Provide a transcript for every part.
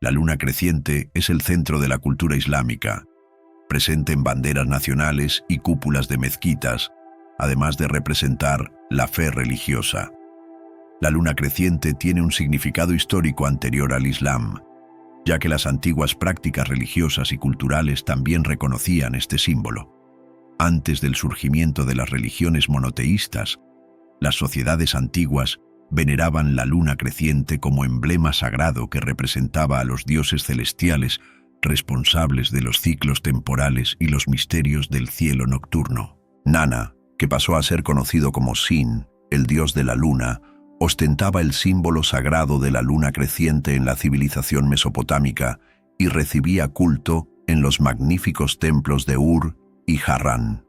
La luna creciente es el centro de la cultura islámica, presente en banderas nacionales y cúpulas de mezquitas, además de representar la fe religiosa. La luna creciente tiene un significado histórico anterior al Islam, ya que las antiguas prácticas religiosas y culturales también reconocían este símbolo. Antes del surgimiento de las religiones monoteístas, las sociedades antiguas veneraban la luna creciente como emblema sagrado que representaba a los dioses celestiales responsables de los ciclos temporales y los misterios del cielo nocturno. Nana, que pasó a ser conocido como Sin, el dios de la luna, ostentaba el símbolo sagrado de la luna creciente en la civilización mesopotámica y recibía culto en los magníficos templos de Ur y Harran.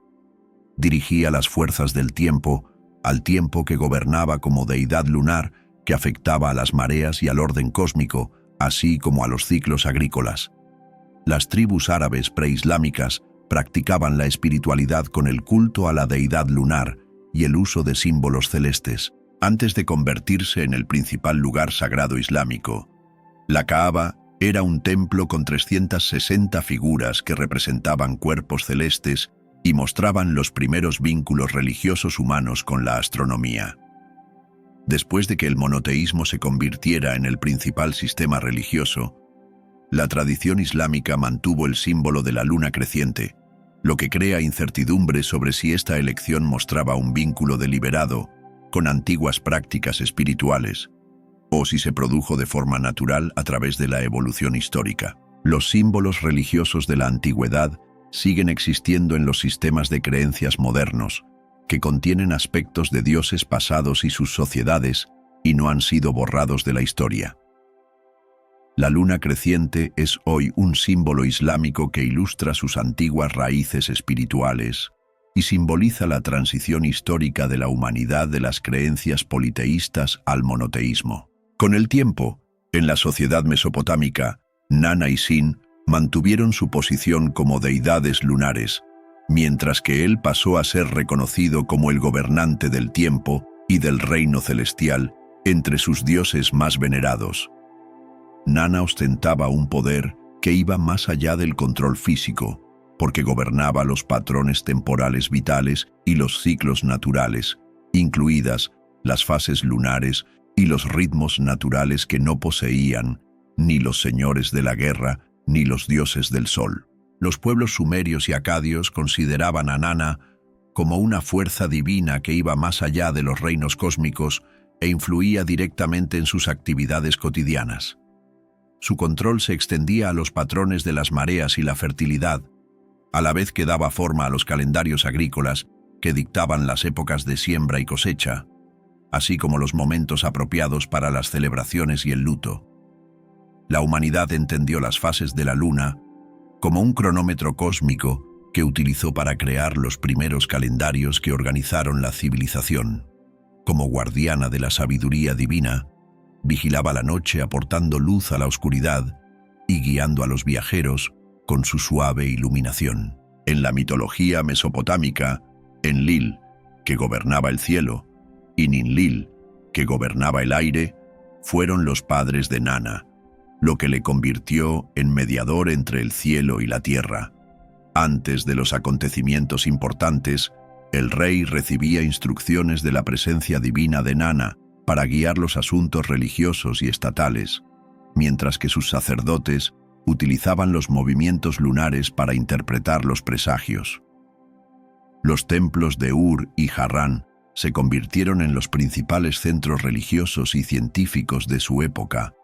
Dirigía las fuerzas del tiempo, al tiempo que gobernaba como deidad lunar que afectaba a las mareas y al orden cósmico, así como a los ciclos agrícolas. Las tribus árabes preislámicas practicaban la espiritualidad con el culto a la deidad lunar y el uso de símbolos celestes. Antes de convertirse en el principal lugar sagrado islámico, la Kaaba era un templo con 360 figuras que representaban cuerpos celestes y mostraban los primeros vínculos religiosos humanos con la astronomía. Después de que el monoteísmo se convirtiera en el principal sistema religioso, la tradición islámica mantuvo el símbolo de la luna creciente, lo que crea incertidumbre sobre si esta elección mostraba un vínculo deliberado con antiguas prácticas espirituales, o si se produjo de forma natural a través de la evolución histórica. Los símbolos religiosos de la antigüedad siguen existiendo en los sistemas de creencias modernos, que contienen aspectos de dioses pasados y sus sociedades, y no han sido borrados de la historia. La luna creciente es hoy un símbolo islámico que ilustra sus antiguas raíces espirituales y simboliza la transición histórica de la humanidad de las creencias politeístas al monoteísmo. Con el tiempo, en la sociedad mesopotámica, Nana y Sin mantuvieron su posición como deidades lunares, mientras que él pasó a ser reconocido como el gobernante del tiempo y del reino celestial entre sus dioses más venerados. Nana ostentaba un poder que iba más allá del control físico, porque gobernaba los patrones temporales vitales y los ciclos naturales, incluidas las fases lunares y los ritmos naturales que no poseían ni los señores de la guerra ni los dioses del sol. Los pueblos sumerios y acadios consideraban a Nana como una fuerza divina que iba más allá de los reinos cósmicos e influía directamente en sus actividades cotidianas. Su control se extendía a los patrones de las mareas y la fertilidad, a la vez que daba forma a los calendarios agrícolas que dictaban las épocas de siembra y cosecha, así como los momentos apropiados para las celebraciones y el luto. La humanidad entendió las fases de la luna como un cronómetro cósmico que utilizó para crear los primeros calendarios que organizaron la civilización. Como guardiana de la sabiduría divina, vigilaba la noche aportando luz a la oscuridad y guiando a los viajeros con su suave iluminación. En la mitología mesopotámica, Enlil, que gobernaba el cielo, y Ninlil, que gobernaba el aire, fueron los padres de Nana, lo que le convirtió en mediador entre el cielo y la tierra. Antes de los acontecimientos importantes, el rey recibía instrucciones de la presencia divina de Nana para guiar los asuntos religiosos y estatales, mientras que sus sacerdotes utilizaban los movimientos lunares para interpretar los presagios. Los templos de Ur y Harran se convirtieron en los principales centros religiosos y científicos de su época,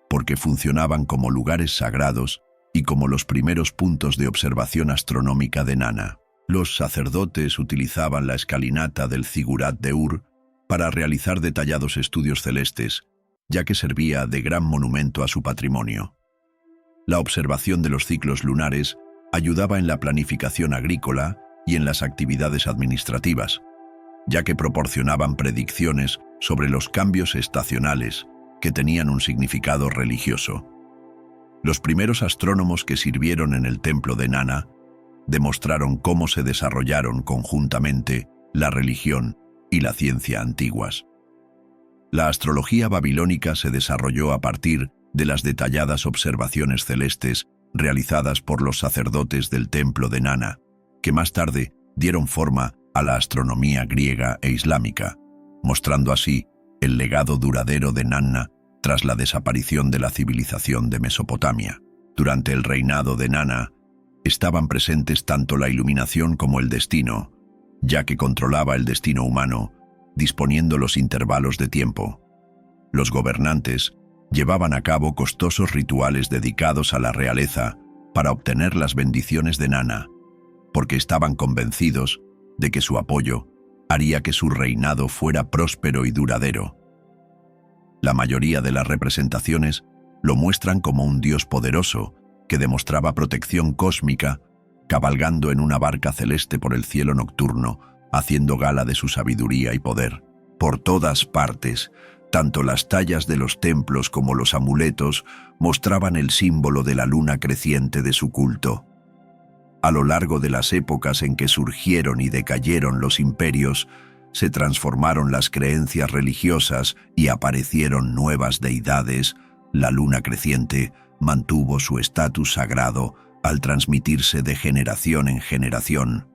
porque funcionaban como lugares sagrados y como los primeros puntos de observación astronómica de Nana. Los sacerdotes utilizaban la escalinata del Zigurat de Ur para realizar detallados estudios celestes, ya que servía de gran monumento a su patrimonio. La observación de los ciclos lunares ayudaba en la planificación agrícola y en las actividades administrativas, ya que proporcionaban predicciones sobre los cambios estacionales que tenían un significado religioso. Los primeros astrónomos que sirvieron en el templo de Nana demostraron cómo se desarrollaron conjuntamente la religión y la ciencia antiguas. La astrología babilónica se desarrolló a partir de las detalladas observaciones celestes realizadas por los sacerdotes del templo de Nana, que más tarde dieron forma a la astronomía griega e islámica, mostrando así el legado duradero de Nanna tras la desaparición de la civilización de Mesopotamia. Durante el reinado de Nana, estaban presentes tanto la iluminación como el destino, ya que controlaba el destino humano, disponiendo los intervalos de tiempo. Los gobernantes llevaban a cabo costosos rituales dedicados a la realeza para obtener las bendiciones de Nana, porque estaban convencidos de que su apoyo haría que su reinado fuera próspero y duradero. La mayoría de las representaciones lo muestran como un dios poderoso que demostraba protección cósmica, cabalgando en una barca celeste por el cielo nocturno, haciendo gala de su sabiduría y poder. Por todas partes, tanto las tallas de los templos como los amuletos mostraban el símbolo de la luna creciente de su culto. A lo largo de las épocas en que surgieron y decayeron los imperios, se transformaron las creencias religiosas y aparecieron nuevas deidades. La luna creciente mantuvo su estatus sagrado al transmitirse de generación en generación.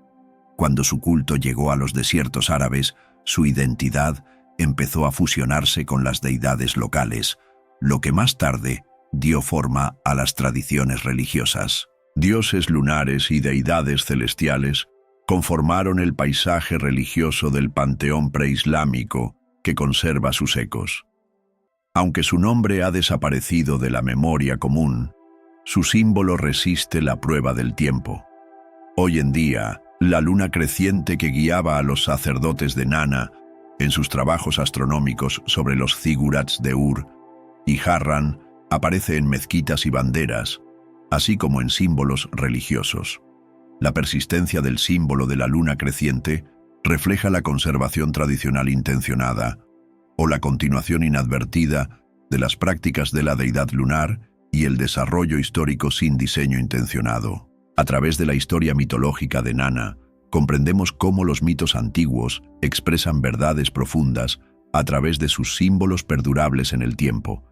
Cuando su culto llegó a los desiertos árabes, su identidad empezó a fusionarse con las deidades locales, lo que más tarde dio forma a las tradiciones religiosas. Dioses lunares y deidades celestiales conformaron el paisaje religioso del panteón preislámico que conserva sus ecos. Aunque su nombre ha desaparecido de la memoria común, su símbolo resiste la prueba del tiempo. Hoy en día, la luna creciente que guiaba a los sacerdotes de Nana en sus trabajos astronómicos sobre los zigurats de Ur y Harran aparece en mezquitas y banderas, así como en símbolos religiosos. La persistencia del símbolo de la luna creciente refleja la conservación tradicional intencionada o la continuación inadvertida de las prácticas de la deidad lunar y el desarrollo histórico sin diseño intencionado. A través de la historia mitológica de Nana, comprendemos cómo los mitos antiguos expresan verdades profundas a través de sus símbolos perdurables en el tiempo,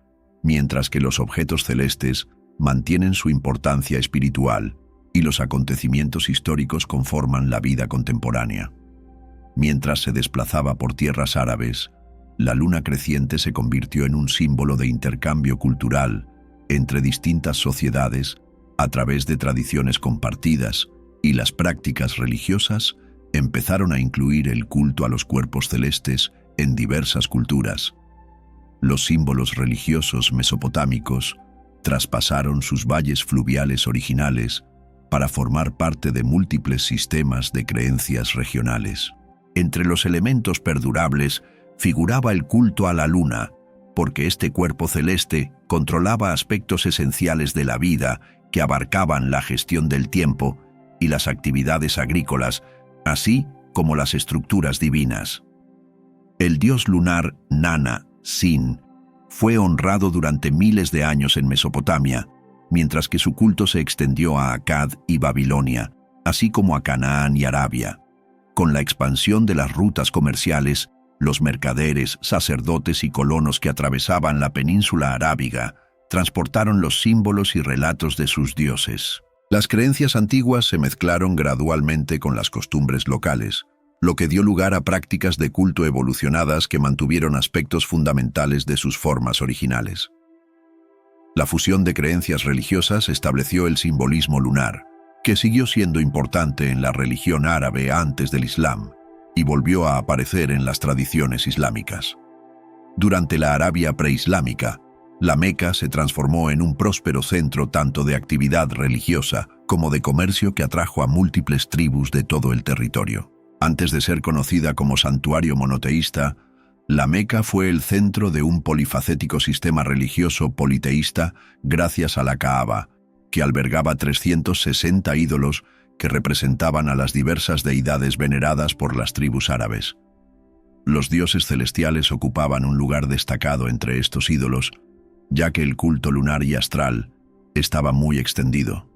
mientras que los objetos celestes mantienen su importancia espiritual y los acontecimientos históricos conforman la vida contemporánea. Mientras se desplazaba por tierras árabes, la luna creciente se convirtió en un símbolo de intercambio cultural entre distintas sociedades a través de tradiciones compartidas, y las prácticas religiosas empezaron a incluir el culto a los cuerpos celestes en diversas culturas. Los símbolos religiosos mesopotámicos traspasaron sus valles fluviales originales para formar parte de múltiples sistemas de creencias regionales. Entre los elementos perdurables figuraba el culto a la luna, porque este cuerpo celeste controlaba aspectos esenciales de la vida que abarcaban la gestión del tiempo y las actividades agrícolas, así como las estructuras divinas. El dios lunar Nana, Sin, fue honrado durante miles de años en Mesopotamia, mientras que su culto se extendió a Akkad y Babilonia, así como a Canaán y Arabia. Con la expansión de las rutas comerciales, los mercaderes, sacerdotes y colonos que atravesaban la península arábiga transportaron los símbolos y relatos de sus dioses. Las creencias antiguas se mezclaron gradualmente con las costumbres locales, lo que dio lugar a prácticas de culto evolucionadas que mantuvieron aspectos fundamentales de sus formas originales. La fusión de creencias religiosas estableció el simbolismo lunar, que siguió siendo importante en la religión árabe antes del Islam y volvió a aparecer en las tradiciones islámicas. Durante la Arabia preislámica, la Meca se transformó en un próspero centro tanto de actividad religiosa como de comercio que atrajo a múltiples tribus de todo el territorio. Antes de ser conocida como santuario monoteísta, la Meca fue el centro de un polifacético sistema religioso politeísta gracias a la Kaaba, que albergaba 360 ídolos que representaban a las diversas deidades veneradas por las tribus árabes. Los dioses celestiales ocupaban un lugar destacado entre estos ídolos, ya que el culto lunar y astral estaba muy extendido.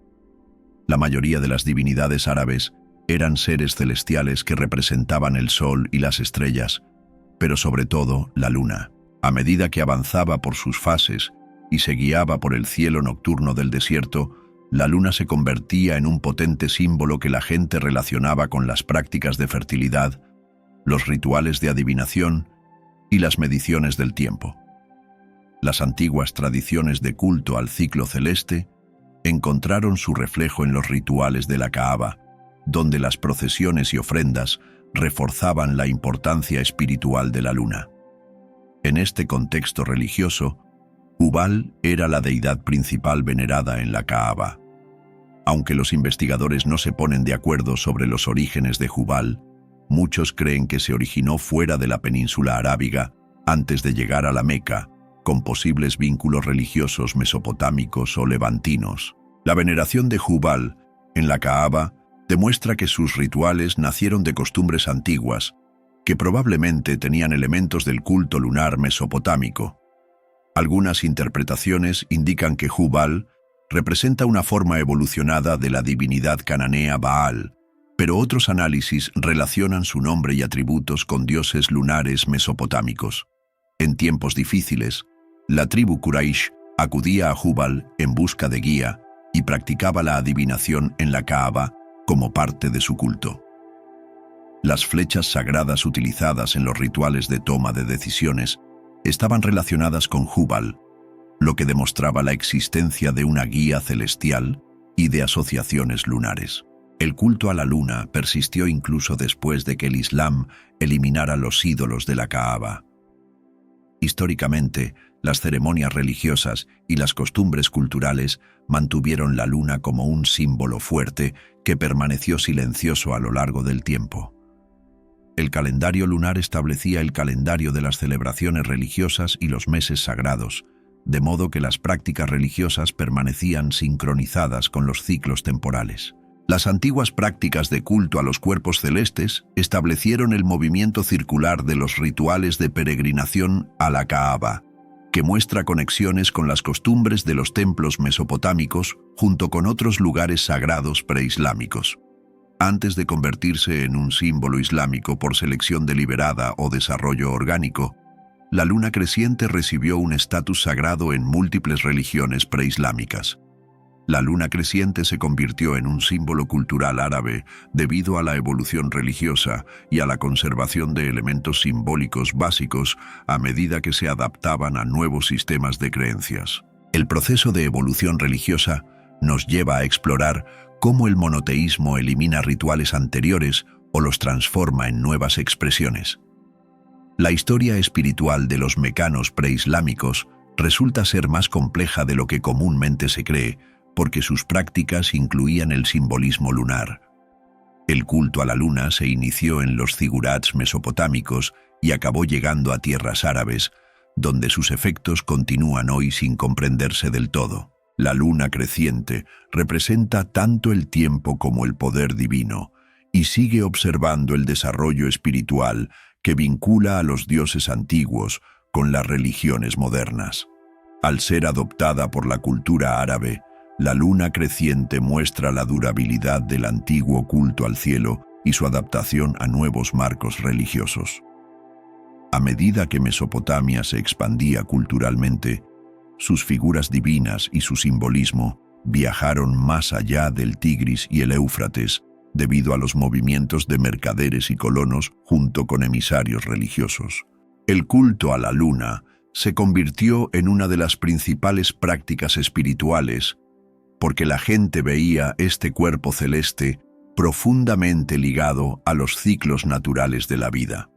La mayoría de las divinidades árabes eran seres celestiales que representaban el sol y las estrellas, pero sobre todo la luna. A medida que avanzaba por sus fases, y se guiaba por el cielo nocturno del desierto, la luna se convertía en un potente símbolo que la gente relacionaba con las prácticas de fertilidad, los rituales de adivinación y las mediciones del tiempo. Las antiguas tradiciones de culto al ciclo celeste encontraron su reflejo en los rituales de la Kaaba, donde las procesiones y ofrendas reforzaban la importancia espiritual de la luna. En este contexto religioso, Hubal era la deidad principal venerada en la Kaaba. Aunque los investigadores no se ponen de acuerdo sobre los orígenes de Hubal, muchos creen que se originó fuera de la península arábiga antes de llegar a la Meca, con posibles vínculos religiosos mesopotámicos o levantinos. La veneración de Hubal en la Kaaba demuestra que sus rituales nacieron de costumbres antiguas, que probablemente tenían elementos del culto lunar mesopotámico. Algunas interpretaciones indican que Hubal representa una forma evolucionada de la divinidad cananea Baal, pero otros análisis relacionan su nombre y atributos con dioses lunares mesopotámicos. En tiempos difíciles, la tribu Quraysh acudía a Hubal en busca de guía y practicaba la adivinación en la Kaaba como parte de su culto. Las flechas sagradas utilizadas en los rituales de toma de decisiones estaban relacionadas con Hubal, lo que demostraba la existencia de una guía celestial y de asociaciones lunares. El culto a la luna persistió incluso después de que el Islam eliminara los ídolos de la Kaaba. Históricamente, las ceremonias religiosas y las costumbres culturales mantuvieron la luna como un símbolo fuerte que permaneció silencioso a lo largo del tiempo. El calendario lunar establecía el calendario de las celebraciones religiosas y los meses sagrados, de modo que las prácticas religiosas permanecían sincronizadas con los ciclos temporales. Las antiguas prácticas de culto a los cuerpos celestes establecieron el movimiento circular de los rituales de peregrinación a la Kaaba, que muestra conexiones con las costumbres de los templos mesopotámicos junto con otros lugares sagrados preislámicos. Antes de convertirse en un símbolo islámico por selección deliberada o desarrollo orgánico, la luna creciente recibió un estatus sagrado en múltiples religiones preislámicas. La luna creciente se convirtió en un símbolo cultural árabe debido a la evolución religiosa y a la conservación de elementos simbólicos básicos a medida que se adaptaban a nuevos sistemas de creencias. El proceso de evolución religiosa nos lleva a explorar cómo el monoteísmo elimina rituales anteriores o los transforma en nuevas expresiones. La historia espiritual de los mecanos preislámicos resulta ser más compleja de lo que comúnmente se cree, porque sus prácticas incluían el simbolismo lunar. El culto a la luna se inició en los zigurats mesopotámicos y acabó llegando a tierras árabes, donde sus efectos continúan hoy sin comprenderse del todo. La luna creciente representa tanto el tiempo como el poder divino, y sigue observando el desarrollo espiritual que vincula a los dioses antiguos con las religiones modernas. Al ser adoptada por la cultura árabe, la luna creciente muestra la durabilidad del antiguo culto al cielo y su adaptación a nuevos marcos religiosos. A medida que Mesopotamia se expandía culturalmente, sus figuras divinas y su simbolismo viajaron más allá del Tigris y el Éufrates debido a los movimientos de mercaderes y colonos junto con emisarios religiosos. El culto a la luna se convirtió en una de las principales prácticas espirituales porque la gente veía este cuerpo celeste profundamente ligado a los ciclos naturales de la vida.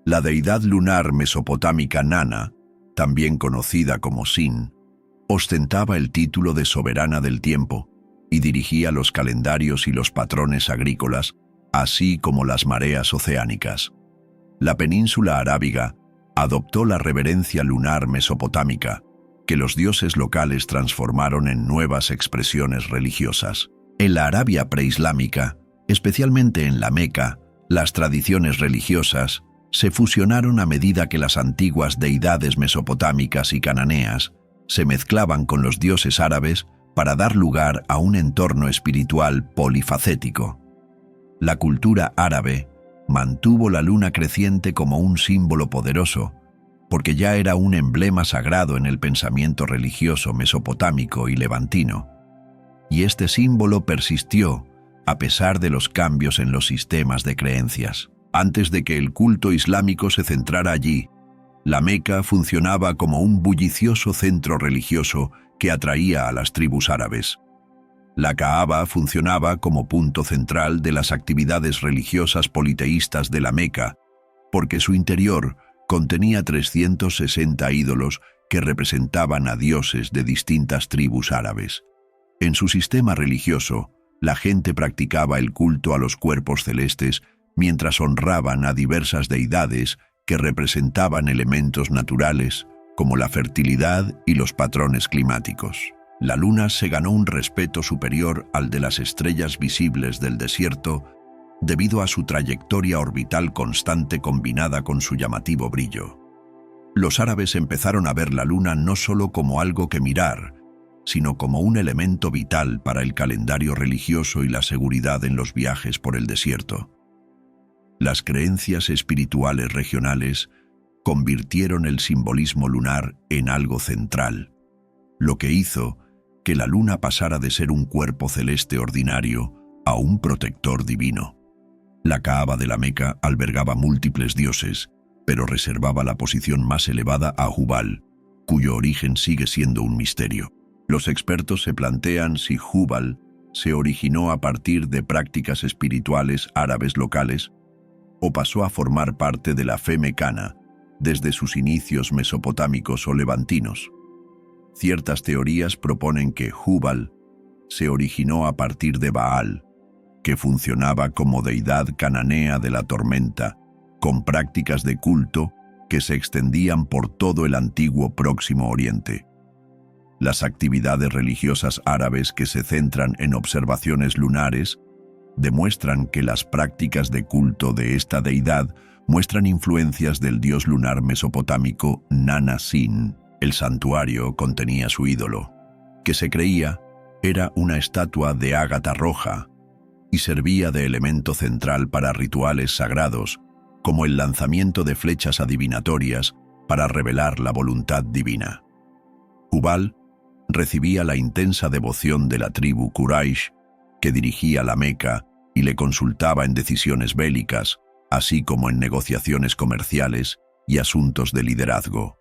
La deidad lunar mesopotámica Nana, también conocida como Sin, ostentaba el título de soberana del tiempo y dirigía los calendarios y los patrones agrícolas, así como las mareas oceánicas. La península arábiga adoptó la reverencia lunar mesopotámica, que los dioses locales transformaron en nuevas expresiones religiosas. En la Arabia preislámica, especialmente en la Meca, las tradiciones religiosas se fusionaron a medida que las antiguas deidades mesopotámicas y cananeas se mezclaban con los dioses árabes para dar lugar a un entorno espiritual polifacético. La cultura árabe mantuvo la luna creciente como un símbolo poderoso, porque ya era un emblema sagrado en el pensamiento religioso mesopotámico y levantino. Y este símbolo persistió a pesar de los cambios en los sistemas de creencias. Antes de que el culto islámico se centrara allí, la Meca funcionaba como un bullicioso centro religioso que atraía a las tribus árabes. La Kaaba funcionaba como punto central de las actividades religiosas politeístas de la Meca, porque su interior contenía 360 ídolos que representaban a dioses de distintas tribus árabes. En su sistema religioso, la gente practicaba el culto a los cuerpos celestes mientras honraban a diversas deidades que representaban elementos naturales como la fertilidad y los patrones climáticos. La luna se ganó un respeto superior al de las estrellas visibles del desierto debido a su trayectoria orbital constante combinada con su llamativo brillo. Los árabes empezaron a ver la luna no solo como algo que mirar, sino como un elemento vital para el calendario religioso y la seguridad en los viajes por el desierto. Las creencias espirituales regionales convirtieron el simbolismo lunar en algo central, lo que hizo que la luna pasara de ser un cuerpo celeste ordinario a un protector divino. La Kaaba de la Meca albergaba múltiples dioses, pero reservaba la posición más elevada a Hubal, cuyo origen sigue siendo un misterio. Los expertos se plantean si Hubal se originó a partir de prácticas espirituales árabes locales o pasó a formar parte de la fe mecana desde sus inicios mesopotámicos o levantinos. Ciertas teorías proponen que Hubal se originó a partir de Baal, que funcionaba como deidad cananea de la tormenta, con prácticas de culto que se extendían por todo el antiguo Próximo Oriente. Las actividades religiosas árabes que se centran en observaciones lunares demuestran que las prácticas de culto de esta deidad muestran influencias del dios lunar mesopotámico Nana-Sin. El santuario contenía su ídolo, que se creía era una estatua de ágata roja y servía de elemento central para rituales sagrados, como el lanzamiento de flechas adivinatorias para revelar la voluntad divina. Hubal recibía la intensa devoción de la tribu Quraysh, que dirigía la Meca y le consultaba en decisiones bélicas, así como en negociaciones comerciales y asuntos de liderazgo.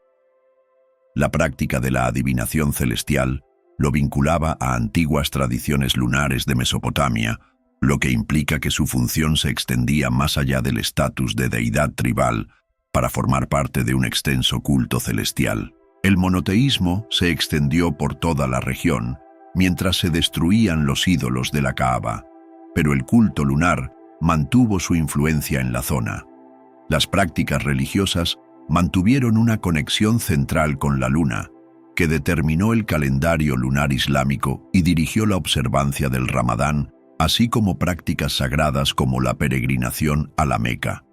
La práctica de la adivinación celestial lo vinculaba a antiguas tradiciones lunares de Mesopotamia, lo que implica que su función se extendía más allá del estatus de deidad tribal para formar parte de un extenso culto celestial. El monoteísmo se extendió por toda la región, mientras se destruían los ídolos de la Kaaba, pero el culto lunar mantuvo su influencia en la zona. Las prácticas religiosas mantuvieron una conexión central con la luna, que determinó el calendario lunar islámico y dirigió la observancia del Ramadán, así como prácticas sagradas como la peregrinación a la Meca.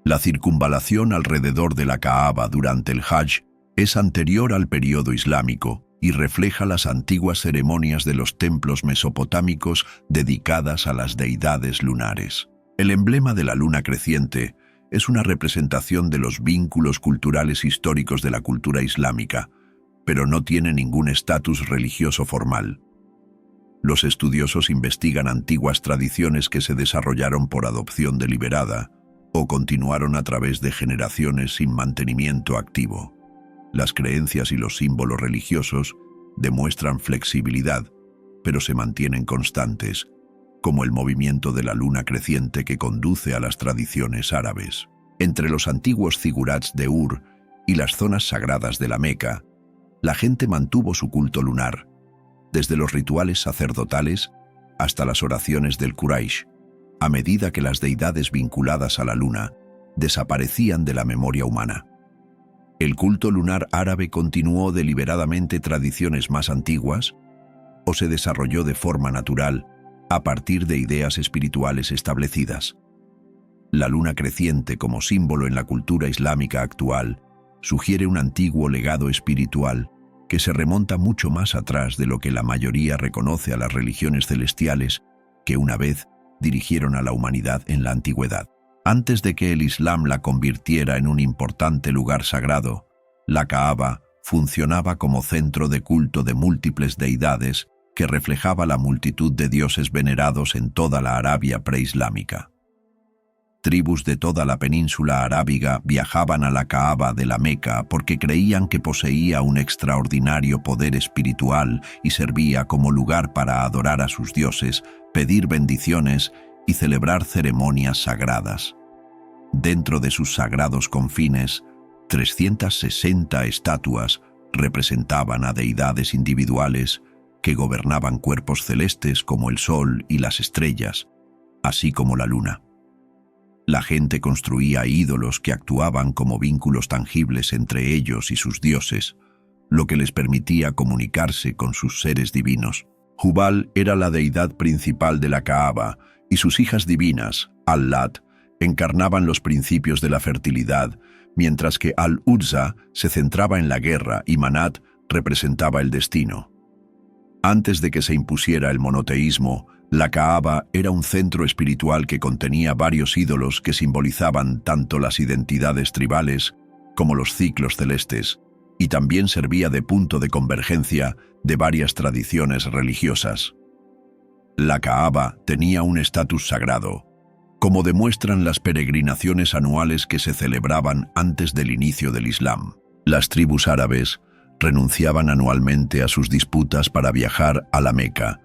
La circunvalación alrededor de la Kaaba durante el Hajj es anterior al período islámico y refleja las antiguas ceremonias de los templos mesopotámicos dedicadas a las deidades lunares. El emblema de la luna creciente es una representación de los vínculos culturales históricos de la cultura islámica, pero no tiene ningún estatus religioso formal. Los estudiosos investigan antiguas tradiciones que se desarrollaron por adopción deliberada o continuaron a través de generaciones sin mantenimiento activo. Las creencias y los símbolos religiosos demuestran flexibilidad, pero se mantienen constantes, como el movimiento de la luna creciente que conduce a las tradiciones árabes. Entre los antiguos zigurats de Ur y las zonas sagradas de la Meca, la gente mantuvo su culto lunar, desde los rituales sacerdotales hasta las oraciones del Quraysh, a medida que las deidades vinculadas a la luna desaparecían de la memoria humana. ¿El culto lunar árabe continuó deliberadamente tradiciones más antiguas o se desarrolló de forma natural a partir de ideas espirituales establecidas? La luna creciente como símbolo en la cultura islámica actual sugiere un antiguo legado espiritual que se remonta mucho más atrás de lo que la mayoría reconoce a las religiones celestiales que una vez dirigieron a la humanidad en la antigüedad. Antes de que el Islam la convirtiera en un importante lugar sagrado, la Kaaba funcionaba como centro de culto de múltiples deidades que reflejaba la multitud de dioses venerados en toda la Arabia preislámica. Tribus de toda la península arábiga viajaban a la Kaaba de la Meca porque creían que poseía un extraordinario poder espiritual y servía como lugar para adorar a sus dioses, pedir bendiciones y celebrar ceremonias sagradas. Dentro de sus sagrados confines, 360 estatuas representaban a deidades individuales que gobernaban cuerpos celestes como el sol y las estrellas, así como la luna. La gente construía ídolos que actuaban como vínculos tangibles entre ellos y sus dioses, lo que les permitía comunicarse con sus seres divinos. Hubal era la deidad principal de la Kaaba y sus hijas divinas, Al-Lat, encarnaban los principios de la fertilidad, mientras que Al-Uzza se centraba en la guerra y Manat representaba el destino. Antes de que se impusiera el monoteísmo, la Kaaba era un centro espiritual que contenía varios ídolos que simbolizaban tanto las identidades tribales como los ciclos celestes, y también servía de punto de convergencia de varias tradiciones religiosas. La Kaaba tenía un estatus sagrado, como demuestran las peregrinaciones anuales que se celebraban antes del inicio del Islam. Las tribus árabes renunciaban anualmente a sus disputas para viajar a la Meca,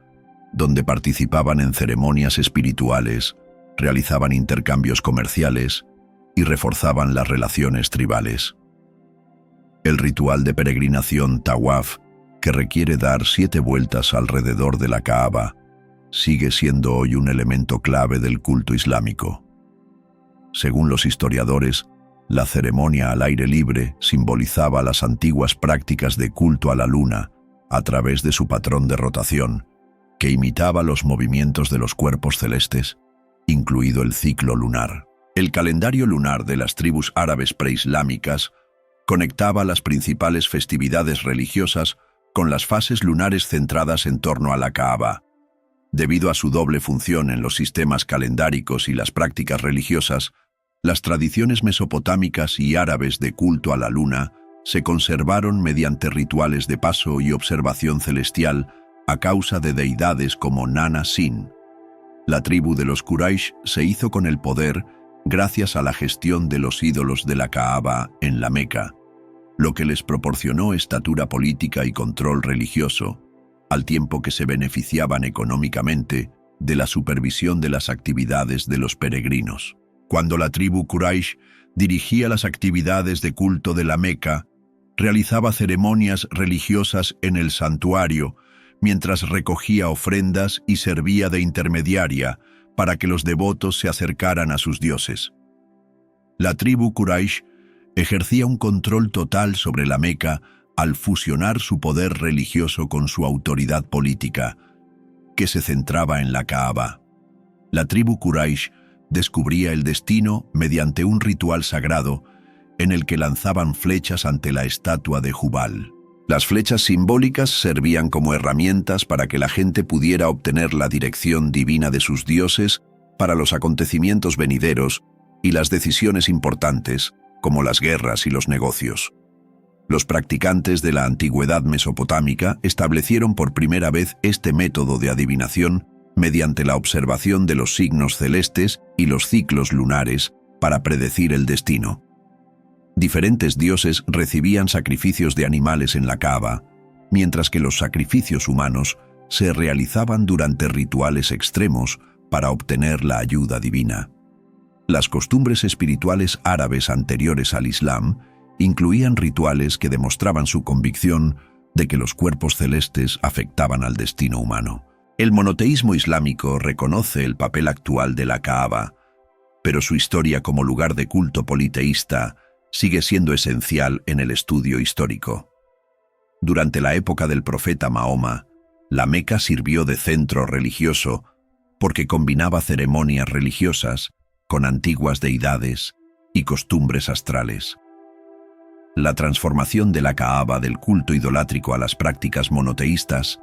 donde participaban en ceremonias espirituales, realizaban intercambios comerciales y reforzaban las relaciones tribales. El ritual de peregrinación Tawaf, que requiere dar 7 vueltas alrededor de la Kaaba, sigue siendo hoy un elemento clave del culto islámico. Según los historiadores, la ceremonia al aire libre simbolizaba las antiguas prácticas de culto a la luna a través de su patrón de rotación, que imitaba los movimientos de los cuerpos celestes, incluido el ciclo lunar. El calendario lunar de las tribus árabes preislámicas conectaba las principales festividades religiosas con las fases lunares centradas en torno a la Kaaba. Debido a su doble función en los sistemas calendáricos y las prácticas religiosas, las tradiciones mesopotámicas y árabes de culto a la luna se conservaron mediante rituales de paso y observación celestial a causa de deidades como Nana Sin. La tribu de los Quraysh se hizo con el poder gracias a la gestión de los ídolos de la Kaaba en la Meca, lo que les proporcionó estatura política y control religioso, al tiempo que se beneficiaban económicamente de la supervisión de las actividades de los peregrinos. Cuando la tribu Quraysh dirigía las actividades de culto de la Meca, realizaba ceremonias religiosas en el santuario, mientras recogía ofrendas y servía de intermediaria para que los devotos se acercaran a sus dioses. La tribu Quraysh ejercía un control total sobre la Meca al fusionar su poder religioso con su autoridad política, que se centraba en la Kaaba. La tribu Quraysh descubría el destino mediante un ritual sagrado en el que lanzaban flechas ante la estatua de Hubal. Las flechas simbólicas servían como herramientas para que la gente pudiera obtener la dirección divina de sus dioses para los acontecimientos venideros y las decisiones importantes, como las guerras y los negocios. Los practicantes de la antigüedad mesopotámica establecieron por primera vez este método de adivinación mediante la observación de los signos celestes y los ciclos lunares para predecir el destino. Diferentes dioses recibían sacrificios de animales en la Kaaba, mientras que los sacrificios humanos se realizaban durante rituales extremos para obtener la ayuda divina. Las costumbres espirituales árabes anteriores al Islam incluían rituales que demostraban su convicción de que los cuerpos celestes afectaban al destino humano. El monoteísmo islámico reconoce el papel actual de la Kaaba, pero su historia como lugar de culto politeísta sigue siendo esencial en el estudio histórico. Durante la época del profeta Mahoma, la Meca sirvió de centro religioso porque combinaba ceremonias religiosas con antiguas deidades y costumbres astrales. La transformación de la Kaaba del culto idolátrico a las prácticas monoteístas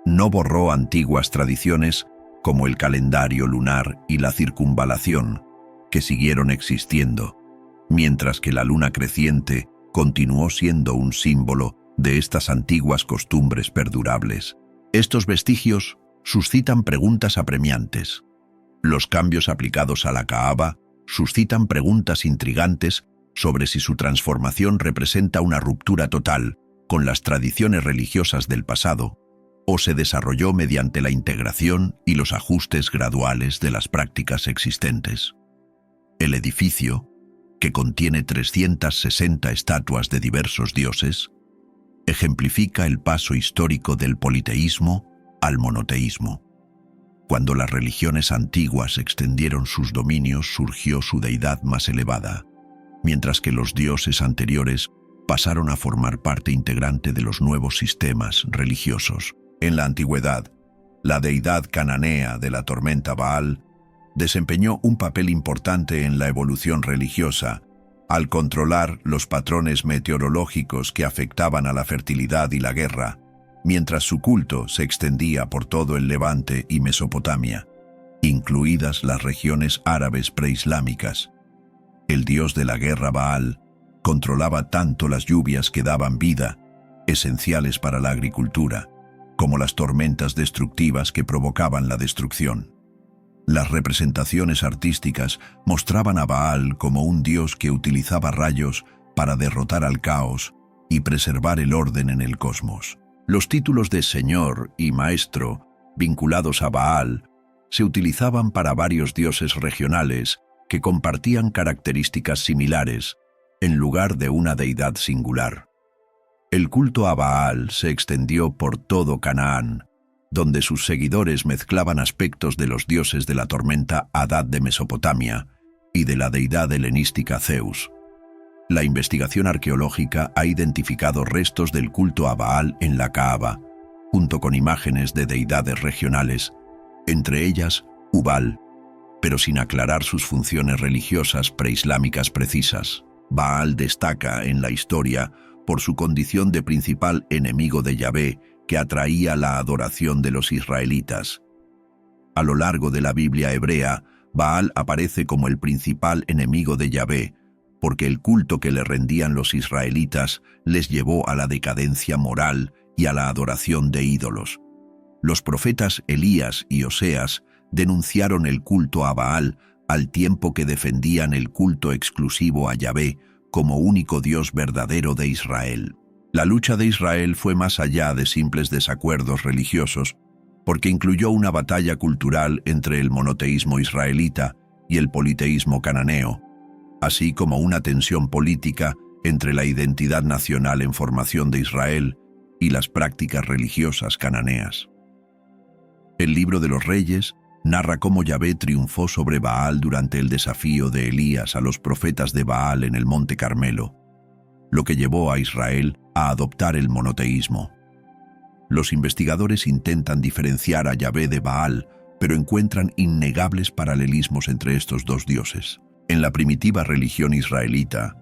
no borró antiguas tradiciones como el calendario lunar y la circunvalación, que siguieron existiendo, mientras que la luna creciente continuó siendo un símbolo de estas antiguas costumbres perdurables. Estos vestigios suscitan preguntas apremiantes. Los cambios aplicados a la Kaaba suscitan preguntas intrigantes sobre si su transformación representa una ruptura total con las tradiciones religiosas del pasado o se desarrolló mediante la integración y los ajustes graduales de las prácticas existentes. El edificio, que contiene 360 estatuas de diversos dioses, ejemplifica el paso histórico del politeísmo al monoteísmo. Cuando las religiones antiguas extendieron sus dominios, surgió su deidad más elevada, mientras que los dioses anteriores pasaron a formar parte integrante de los nuevos sistemas religiosos. En la antigüedad, la deidad cananea de la tormenta Baal desempeñó un papel importante en la evolución religiosa, al controlar los patrones meteorológicos que afectaban a la fertilidad y la guerra, mientras su culto se extendía por todo el Levante y Mesopotamia, incluidas las regiones árabes preislámicas. El dios de la guerra Baal controlaba tanto las lluvias que daban vida, esenciales para la agricultura, como las tormentas destructivas que provocaban la destrucción. Las representaciones artísticas mostraban a Baal como un dios que utilizaba rayos para derrotar al caos y preservar el orden en el cosmos. Los títulos de Señor y Maestro, vinculados a Baal, se utilizaban para varios dioses regionales que compartían características similares, en lugar de una deidad singular. El culto a Baal se extendió por todo Canaán, donde sus seguidores mezclaban aspectos de los dioses de la tormenta Hadad de Mesopotamia y de la deidad helenística Zeus. La investigación arqueológica ha identificado restos del culto a Baal en la Kaaba, junto con imágenes de deidades regionales, entre ellas Ubal, pero sin aclarar sus funciones religiosas preislámicas precisas. Baal destaca en la historia por su condición de principal enemigo de Yahvé, que atraía la adoración de los israelitas. A lo largo de la Biblia hebrea, Baal aparece como el principal enemigo de Yahvé, porque el culto que le rendían los israelitas les llevó a la decadencia moral y a la adoración de ídolos. Los profetas Elías y Oseas denunciaron el culto a Baal al tiempo que defendían el culto exclusivo a Yahvé como único Dios verdadero de Israel. La lucha de Israel fue más allá de simples desacuerdos religiosos, porque incluyó una batalla cultural entre el monoteísmo israelita y el politeísmo cananeo, así como una tensión política entre la identidad nacional en formación de Israel y las prácticas religiosas cananeas. El Libro de los Reyes narra cómo Yahvé triunfó sobre Baal durante el desafío de Elías a los profetas de Baal en el Monte Carmelo, lo que llevó a Israel a adoptar el monoteísmo. Los investigadores intentan diferenciar a Yahvé de Baal, pero encuentran innegables paralelismos entre estos dos dioses. En la primitiva religión israelita,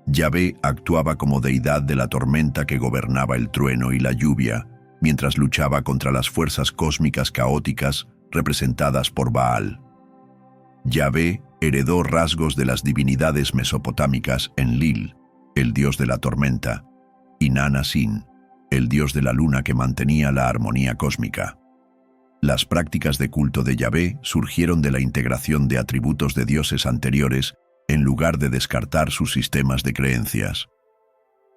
Yahvé actuaba como deidad de la tormenta que gobernaba el trueno y la lluvia, mientras luchaba contra las fuerzas cósmicas caóticas representadas por Baal. Yahvé heredó rasgos de las divinidades mesopotámicas Enlil, el dios de la tormenta, y Nana-Sin, el dios de la luna que mantenía la armonía cósmica. Las prácticas de culto de Yahvé surgieron de la integración de atributos de dioses anteriores en lugar de descartar sus sistemas de creencias.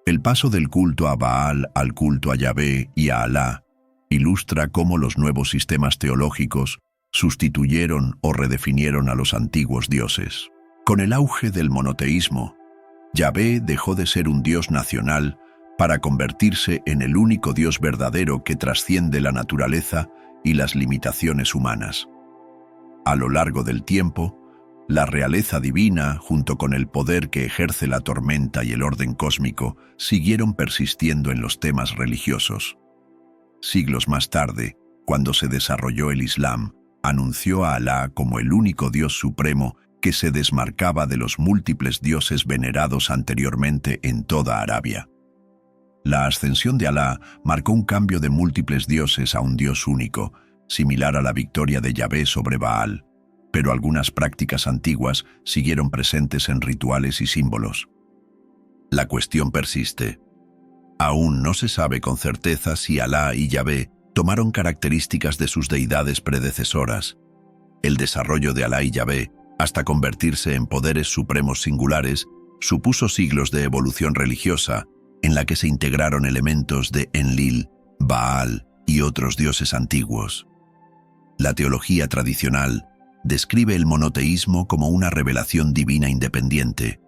El paso del culto a Baal al culto a Yahvé y a Alá ilustra cómo los nuevos sistemas teológicos sustituyeron o redefinieron a los antiguos dioses. Con el auge del monoteísmo, Yahvé dejó de ser un dios nacional para convertirse en el único Dios verdadero que trasciende la naturaleza y las limitaciones humanas. A lo largo del tiempo, la realeza divina, junto con el poder que ejerce la tormenta y el orden cósmico, siguieron persistiendo en los temas religiosos. Siglos más tarde, cuando se desarrolló el Islam, anunció a Alá como el único Dios supremo que se desmarcaba de los múltiples dioses venerados anteriormente en toda Arabia. La ascensión de Alá marcó un cambio de múltiples dioses a un Dios único, similar a la victoria de Yahvé sobre Baal. pero algunas prácticas antiguas siguieron presentes en rituales y símbolos. La cuestión persiste. Aún no se sabe con certeza si Alá y Yahvé tomaron características de sus deidades predecesoras. El desarrollo de Alá y Yahvé, hasta convertirse en poderes supremos singulares, supuso siglos de evolución religiosa, en la que se integraron elementos de Enlil, Baal y otros dioses antiguos. La teología tradicional describe el monoteísmo como una revelación divina independiente,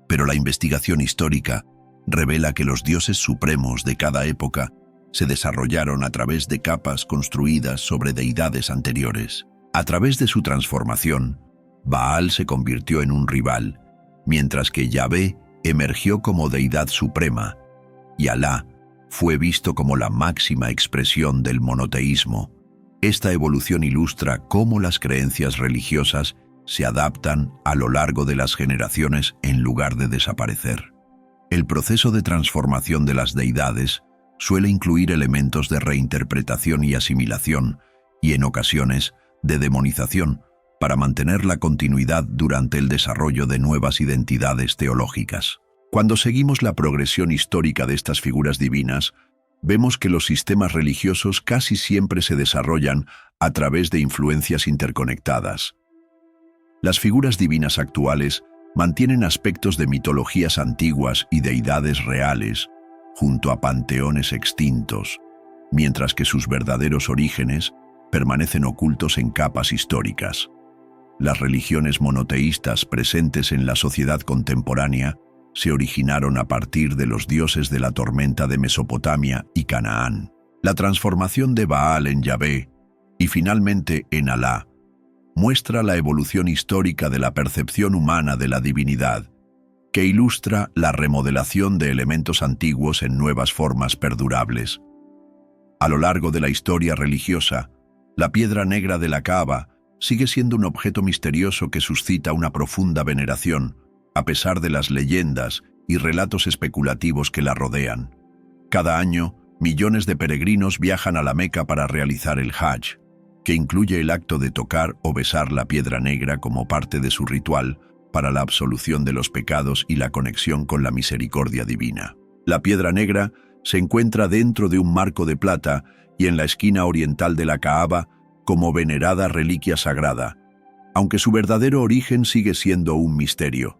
pero la investigación histórica revela que los dioses supremos de cada época se desarrollaron a través de capas construidas sobre deidades anteriores. A través de su transformación, Baal se convirtió en un rival, mientras que Yahvé emergió como deidad suprema, y Alá fue visto como la máxima expresión del monoteísmo. Esta evolución ilustra cómo las creencias religiosas se adaptan a lo largo de las generaciones en lugar de desaparecer. El proceso de transformación de las deidades suele incluir elementos de reinterpretación y asimilación, y en ocasiones de demonización, para mantener la continuidad durante el desarrollo de nuevas identidades teológicas. Cuando seguimos la progresión histórica de estas figuras divinas, vemos que los sistemas religiosos casi siempre se desarrollan a través de influencias interconectadas. Las figuras divinas actuales mantienen aspectos de mitologías antiguas y deidades reales, junto a panteones extintos, mientras que sus verdaderos orígenes permanecen ocultos en capas históricas. Las religiones monoteístas presentes en la sociedad contemporánea se originaron a partir de los dioses de la tormenta de Mesopotamia y Canaán. La transformación de Baal en Yahvé y finalmente en Alá muestra la evolución histórica de la percepción humana de la divinidad, que ilustra la remodelación de elementos antiguos en nuevas formas perdurables. A lo largo de la historia religiosa, la piedra negra de la Kaaba sigue siendo un objeto misterioso que suscita una profunda veneración, a pesar de las leyendas y relatos especulativos que la rodean. Cada año, millones de peregrinos viajan a la Meca para realizar el Hajj, que incluye el acto de tocar o besar la piedra negra como parte de su ritual para la absolución de los pecados y la conexión con la misericordia divina. La piedra negra se encuentra dentro de un marco de plata y en la esquina oriental de la Kaaba como venerada reliquia sagrada, aunque su verdadero origen sigue siendo un misterio.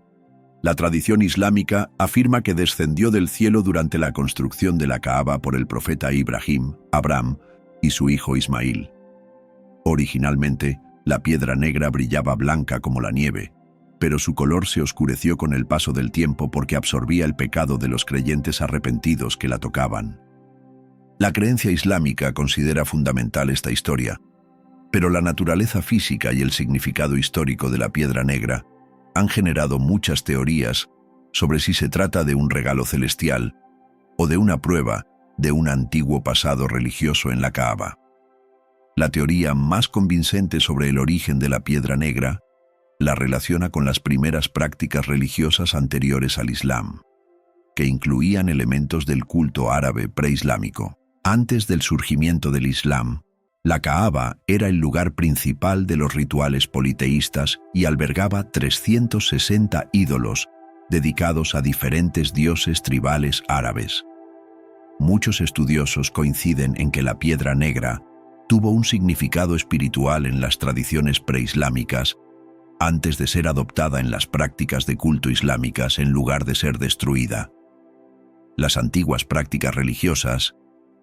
La tradición islámica afirma que descendió del cielo durante la construcción de la Kaaba por el profeta Ibrahim, Abraham y su hijo Ismail. Originalmente, la piedra negra brillaba blanca como la nieve, pero su color se oscureció con el paso del tiempo porque absorbía el pecado de los creyentes arrepentidos que la tocaban. La creencia islámica considera fundamental esta historia, pero la naturaleza física y el significado histórico de la piedra negra han generado muchas teorías sobre si se trata de un regalo celestial o de una prueba de un antiguo pasado religioso en la Kaaba. La teoría más convincente sobre el origen de la piedra negra la relaciona con las primeras prácticas religiosas anteriores al Islam, que incluían elementos del culto árabe preislámico. Antes del surgimiento del Islam, la Kaaba era el lugar principal de los rituales politeístas y albergaba 360 ídolos dedicados a diferentes dioses tribales árabes. Muchos estudiosos coinciden en que la piedra negra tuvo un significado espiritual en las tradiciones preislámicas antes de ser adoptada en las prácticas de culto islámicas en lugar de ser destruida. Las antiguas prácticas religiosas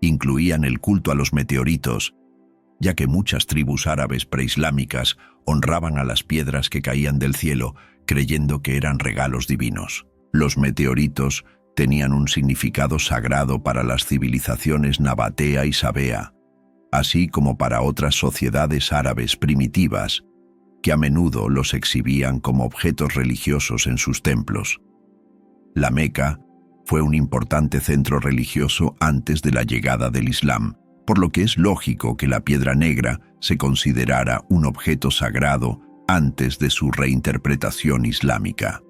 incluían el culto a los meteoritos, ya que muchas tribus árabes preislámicas honraban a las piedras que caían del cielo, creyendo que eran regalos divinos. Los meteoritos tenían un significado sagrado para las civilizaciones nabatea y sabea, así como para otras sociedades árabes primitivas, que a menudo los exhibían como objetos religiosos en sus templos. La Meca fue un importante centro religioso antes de la llegada del Islam, por lo que es lógico que la piedra negra se considerara un objeto sagrado antes de su reinterpretación islámica.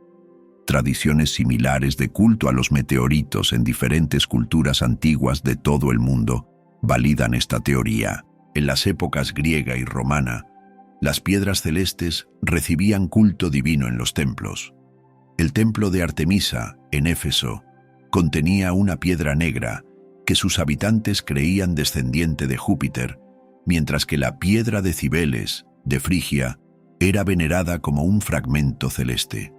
Tradiciones similares de culto a los meteoritos en diferentes culturas antiguas de todo el mundo validan esta teoría. En las épocas griega y romana, Las piedras celestes recibían culto divino en los templos. El templo de Artemisa, en Éfeso, contenía una piedra negra que sus habitantes creían descendiente de Júpiter, mientras que la piedra de Cibeles, de Frigia, era venerada como un fragmento celeste.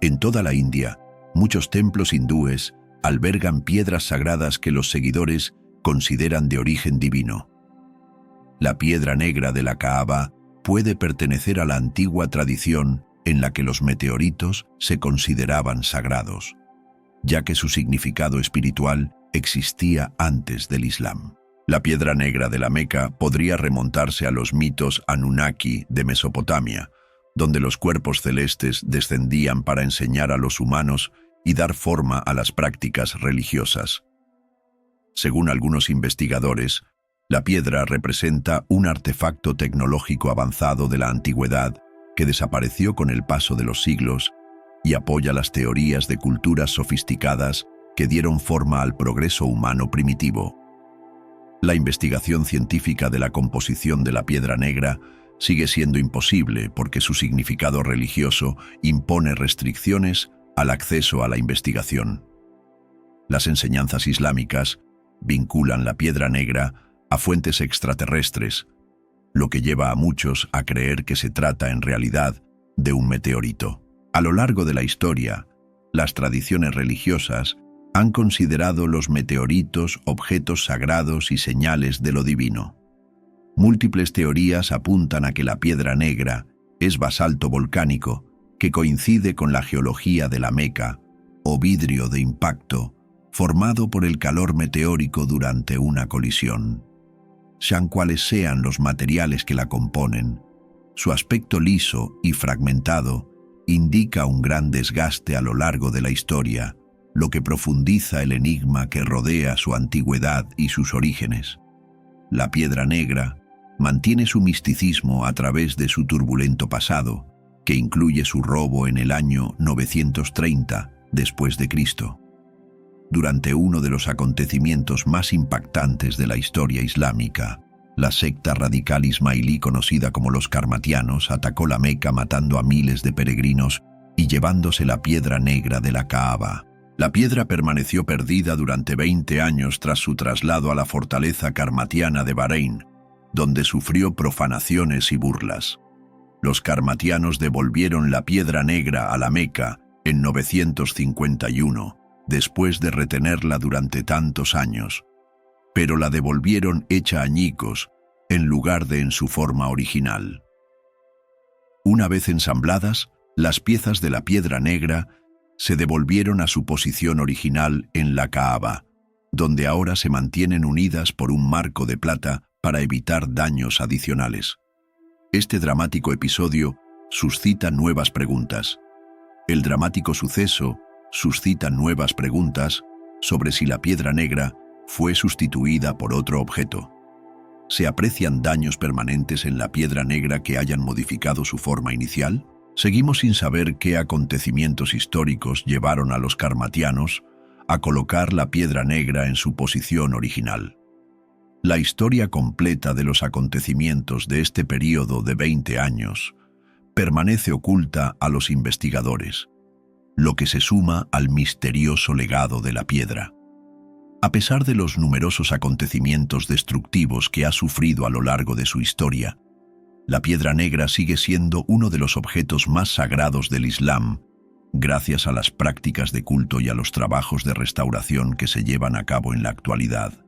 En toda la India, muchos templos hindúes albergan piedras sagradas que los seguidores consideran de origen divino. La piedra negra de la Kaaba puede pertenecer a la antigua tradición en la que los meteoritos se consideraban sagrados, ya que su significado espiritual existía antes del Islam. La piedra negra de la Meca podría remontarse a los mitos Anunnaki de Mesopotamia, donde los cuerpos celestes descendían para enseñar a los humanos y dar forma a las prácticas religiosas. Según algunos investigadores, la piedra representa un artefacto tecnológico avanzado de la antigüedad que desapareció con el paso de los siglos y apoya las teorías de culturas sofisticadas que dieron forma al progreso humano primitivo. La investigación científica de la composición de la piedra negra sigue siendo imposible porque su significado religioso impone restricciones al acceso a la investigación. Las enseñanzas islámicas vinculan la piedra negra a fuentes extraterrestres, lo que lleva a muchos a creer que se trata en realidad de un meteorito. A lo largo de la historia, las tradiciones religiosas han considerado los meteoritos objetos sagrados y señales de lo divino. Múltiples teorías apuntan a que la piedra negra es basalto volcánico que coincide con la geología de la Meca o vidrio de impacto formado por el calor meteórico durante una colisión. Sean cuales sean los materiales que la componen, su aspecto liso y fragmentado indica un gran desgaste a lo largo de la historia, lo que profundiza el enigma que rodea su antigüedad y sus orígenes. La piedra negra mantiene su misticismo a través de su turbulento pasado, que incluye su robo en el año 930 después de Cristo. Durante uno de los acontecimientos más impactantes de la historia islámica, la secta radical ismailí conocida como los Karmatianos atacó la Meca matando a miles de peregrinos y llevándose la piedra negra de la Kaaba. La piedra permaneció perdida durante 20 años tras su traslado a la fortaleza karmatiana de Bahrein, donde sufrió profanaciones y burlas. Los karmatianos devolvieron la piedra negra a la Meca en 951, después de retenerla durante tantos años, pero la devolvieron hecha añicos en lugar de en su forma original. Una vez ensambladas, las piezas de la piedra negra se devolvieron a su posición original en la Kaaba, donde ahora se mantienen unidas por un marco de plata para evitar daños adicionales. Este dramático episodio suscita nuevas preguntas. El dramático suceso suscita nuevas preguntas sobre si la piedra negra fue sustituida por otro objeto. ¿Se aprecian daños permanentes en la piedra negra que hayan modificado su forma inicial? Seguimos sin saber qué acontecimientos históricos llevaron a los karmatianos a colocar la piedra negra en su posición original. La historia completa de los acontecimientos de este período de 20 años permanece oculta a los investigadores, lo que se suma al misterioso legado de la piedra. A pesar de los numerosos acontecimientos destructivos que ha sufrido a lo largo de su historia, la piedra negra sigue siendo uno de los objetos más sagrados del Islam, gracias a las prácticas de culto y a los trabajos de restauración que se llevan a cabo en la actualidad.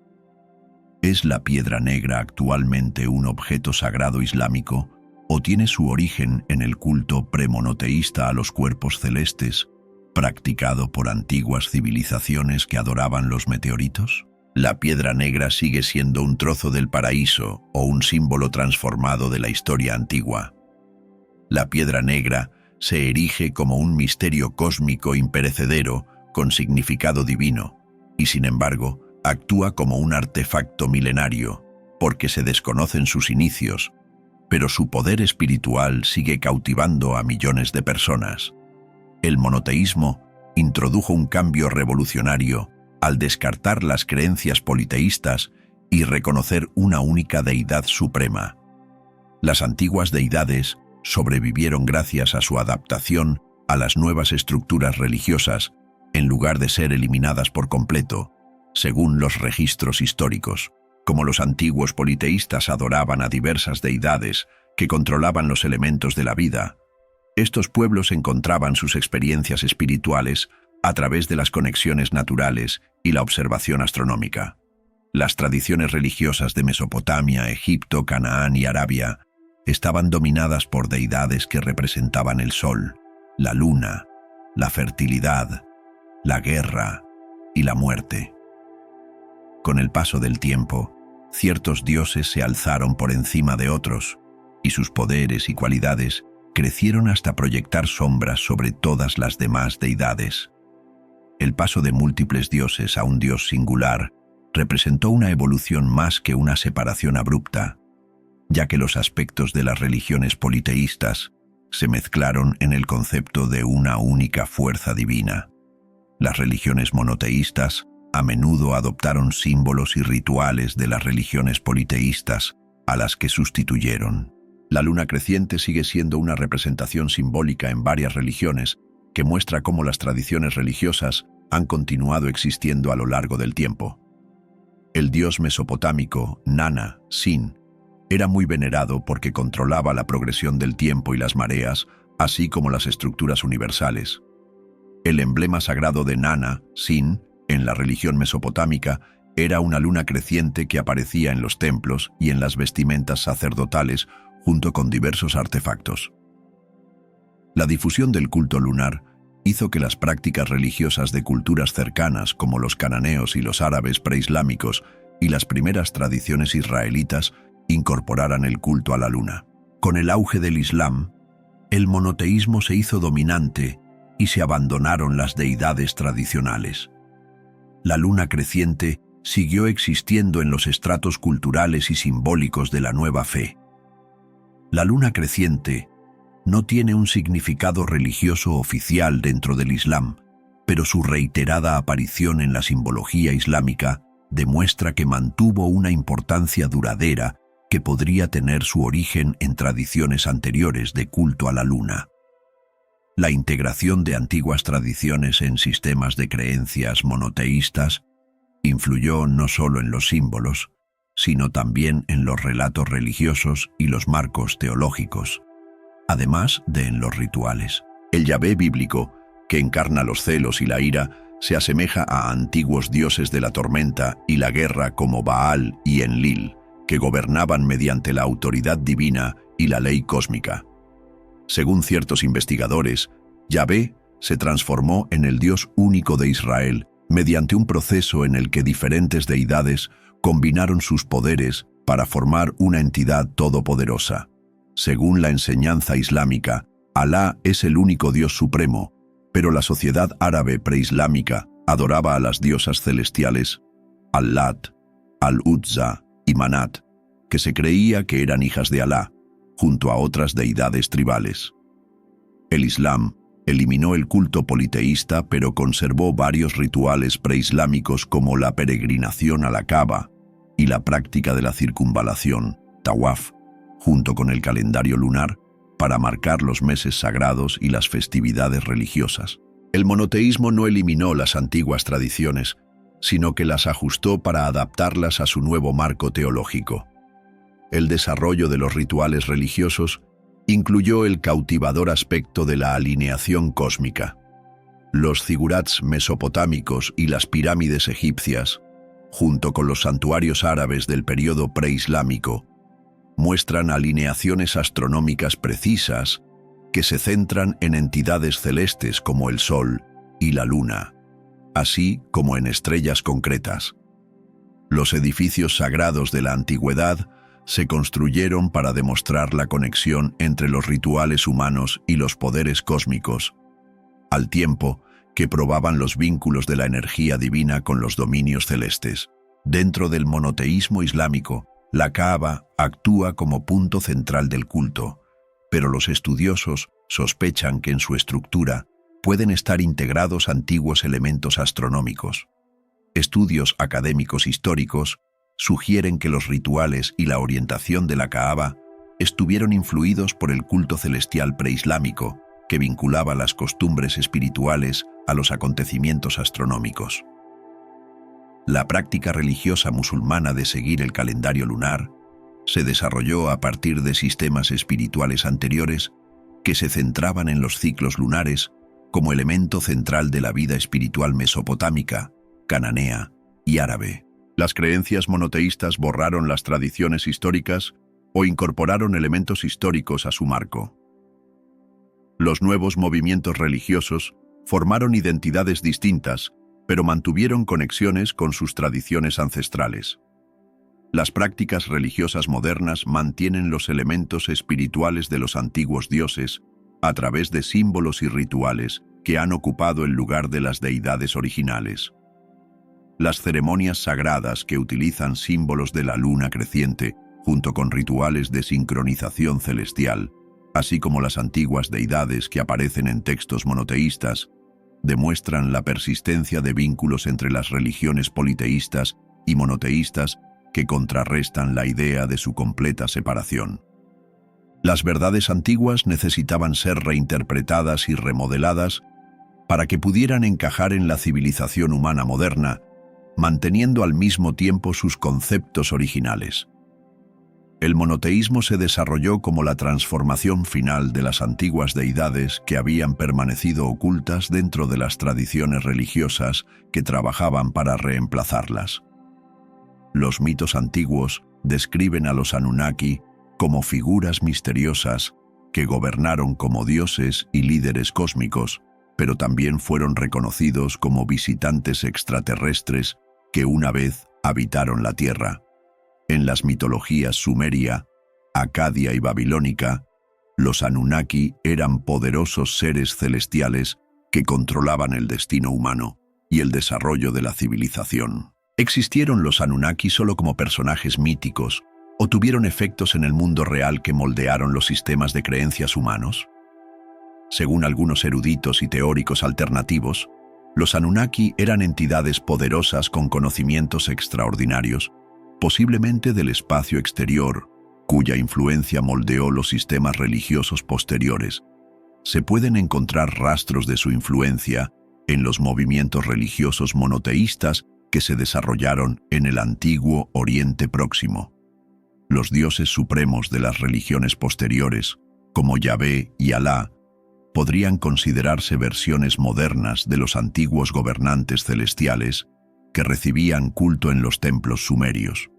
¿Es la piedra negra actualmente un objeto sagrado islámico o tiene su origen en el culto premonoteísta a los cuerpos celestes, practicado por antiguas civilizaciones que adoraban los meteoritos? ¿La piedra negra sigue siendo un trozo del paraíso o un símbolo transformado de la historia antigua? La piedra negra se erige como un misterio cósmico imperecedero con significado divino, y sin embargo, actúa como un artefacto milenario, porque se desconocen sus inicios, pero su poder espiritual sigue cautivando a millones de personas. El monoteísmo introdujo un cambio revolucionario al descartar las creencias politeístas y reconocer una única deidad suprema. Las antiguas deidades sobrevivieron gracias a su adaptación a las nuevas estructuras religiosas, en lugar de ser eliminadas por completo, según los registros históricos. Como los antiguos politeístas adoraban a diversas deidades que controlaban los elementos de la vida, estos pueblos encontraban sus experiencias espirituales a través de las conexiones naturales y la observación astronómica. Las tradiciones religiosas de Mesopotamia, Egipto, Canaán y Arabia estaban dominadas por deidades que representaban el sol, la luna, la fertilidad, la guerra y la muerte. Con el paso del tiempo, ciertos dioses se alzaron por encima de otros, y sus poderes y cualidades crecieron hasta proyectar sombras sobre todas las demás deidades. El paso de múltiples dioses a un dios singular representó una evolución más que una separación abrupta, ya que los aspectos de las religiones politeístas se mezclaron en el concepto de una única fuerza divina. Las religiones monoteístas a menudo adoptaron símbolos y rituales de las religiones politeístas a las que sustituyeron. La luna creciente sigue siendo una representación simbólica en varias religiones que muestra cómo las tradiciones religiosas han continuado existiendo a lo largo del tiempo. El dios mesopotámico, Nana, Sin, era muy venerado porque controlaba la progresión del tiempo y las mareas, así como las estructuras universales. El emblema sagrado de Nana, Sin, en la religión mesopotámica, era una luna creciente que aparecía en los templos y en las vestimentas sacerdotales junto con diversos artefactos. La difusión del culto lunar hizo que las prácticas religiosas de culturas cercanas como los cananeos y los árabes preislámicos y las primeras tradiciones israelitas incorporaran el culto a la luna. Con el auge del Islam, el monoteísmo se hizo dominante y se abandonaron las deidades tradicionales. La luna creciente siguió existiendo en los estratos culturales y simbólicos de la nueva fe. La luna creciente no tiene un significado religioso oficial dentro del Islam, pero su reiterada aparición en la simbología islámica demuestra que mantuvo una importancia duradera que podría tener su origen en tradiciones anteriores de culto a la luna. La integración de antiguas tradiciones en sistemas de creencias monoteístas influyó no solo en los símbolos, sino también en los relatos religiosos y los marcos teológicos, además de en los rituales. El Yahvé bíblico, que encarna los celos y la ira, se asemeja a antiguos dioses de la tormenta y la guerra como Baal y Enlil, que gobernaban mediante la autoridad divina y la ley cósmica. Según ciertos investigadores, Yahvé se transformó en el Dios único de Israel mediante un proceso en el que diferentes deidades combinaron sus poderes para formar una entidad todopoderosa. Según la enseñanza islámica, Alá es el único Dios supremo, pero la sociedad árabe preislámica adoraba a las diosas celestiales Al-Lat, Al-Uzza y Manat, que se creía que eran hijas de Alá, junto a otras deidades tribales. El Islam eliminó el culto politeísta, pero conservó varios rituales preislámicos como la peregrinación a la Kaaba y la práctica de la circunvalación, Tawaf, junto con el calendario lunar, para marcar los meses sagrados y las festividades religiosas. El monoteísmo no eliminó las antiguas tradiciones, sino que las ajustó para adaptarlas a su nuevo marco teológico. El desarrollo de los rituales religiosos incluyó el cautivador aspecto de la alineación cósmica. Los zigurats mesopotámicos y las pirámides egipcias, junto con los santuarios árabes del período preislámico, muestran alineaciones astronómicas precisas que se centran en entidades celestes como el Sol y la Luna, así como en estrellas concretas. Los edificios sagrados de la antigüedad se construyeron para demostrar la conexión entre los rituales humanos y los poderes cósmicos, al tiempo que probaban los vínculos de la energía divina con los dominios celestes. Dentro del monoteísmo islámico, la Kaaba actúa como punto central del culto, pero los estudiosos sospechan que en su estructura pueden estar integrados antiguos elementos astronómicos. Estudios académicos históricos sugieren que los rituales y la orientación de la Kaaba estuvieron influidos por el culto celestial preislámico, que vinculaba las costumbres espirituales a los acontecimientos astronómicos. La práctica religiosa musulmana de seguir el calendario lunar se desarrolló a partir de sistemas espirituales anteriores que se centraban en los ciclos lunares como elemento central de la vida espiritual mesopotámica, cananea y árabe. Las creencias monoteístas borraron las tradiciones históricas o incorporaron elementos históricos a su marco. Los nuevos movimientos religiosos formaron identidades distintas, pero mantuvieron conexiones con sus tradiciones ancestrales. Las prácticas religiosas modernas mantienen los elementos espirituales de los antiguos dioses a través de símbolos y rituales que han ocupado el lugar de las deidades originales. Las ceremonias sagradas que utilizan símbolos de la luna creciente, junto con rituales de sincronización celestial, así como las antiguas deidades que aparecen en textos monoteístas, demuestran la persistencia de vínculos entre las religiones politeístas y monoteístas que contrarrestan la idea de su completa separación. Las verdades antiguas necesitaban ser reinterpretadas y remodeladas para que pudieran encajar en la civilización humana moderna, manteniendo al mismo tiempo sus conceptos originales. El monoteísmo se desarrolló como la transformación final de las antiguas deidades que habían permanecido ocultas dentro de las tradiciones religiosas que trabajaban para reemplazarlas. Los mitos antiguos describen a los Anunnaki como figuras misteriosas que gobernaron como dioses y líderes cósmicos, pero también fueron reconocidos como visitantes extraterrestres que una vez habitaron la Tierra. En las mitologías sumeria, acadia y babilónica, los Anunnaki eran poderosos seres celestiales que controlaban el destino humano y el desarrollo de la civilización. ¿Existieron los Anunnaki solo como personajes míticos o tuvieron efectos en el mundo real que moldearon los sistemas de creencias humanos? Según algunos eruditos y teóricos alternativos, los Anunnaki eran entidades poderosas con conocimientos extraordinarios, posiblemente del espacio exterior, cuya influencia moldeó los sistemas religiosos posteriores. Se pueden encontrar rastros de su influencia en los movimientos religiosos monoteístas que se desarrollaron en el antiguo Oriente Próximo. Los dioses supremos de las religiones posteriores, como Yahvé y Alá, podrían considerarse versiones modernas de los antiguos gobernantes celestiales que recibían culto en los templos sumerios.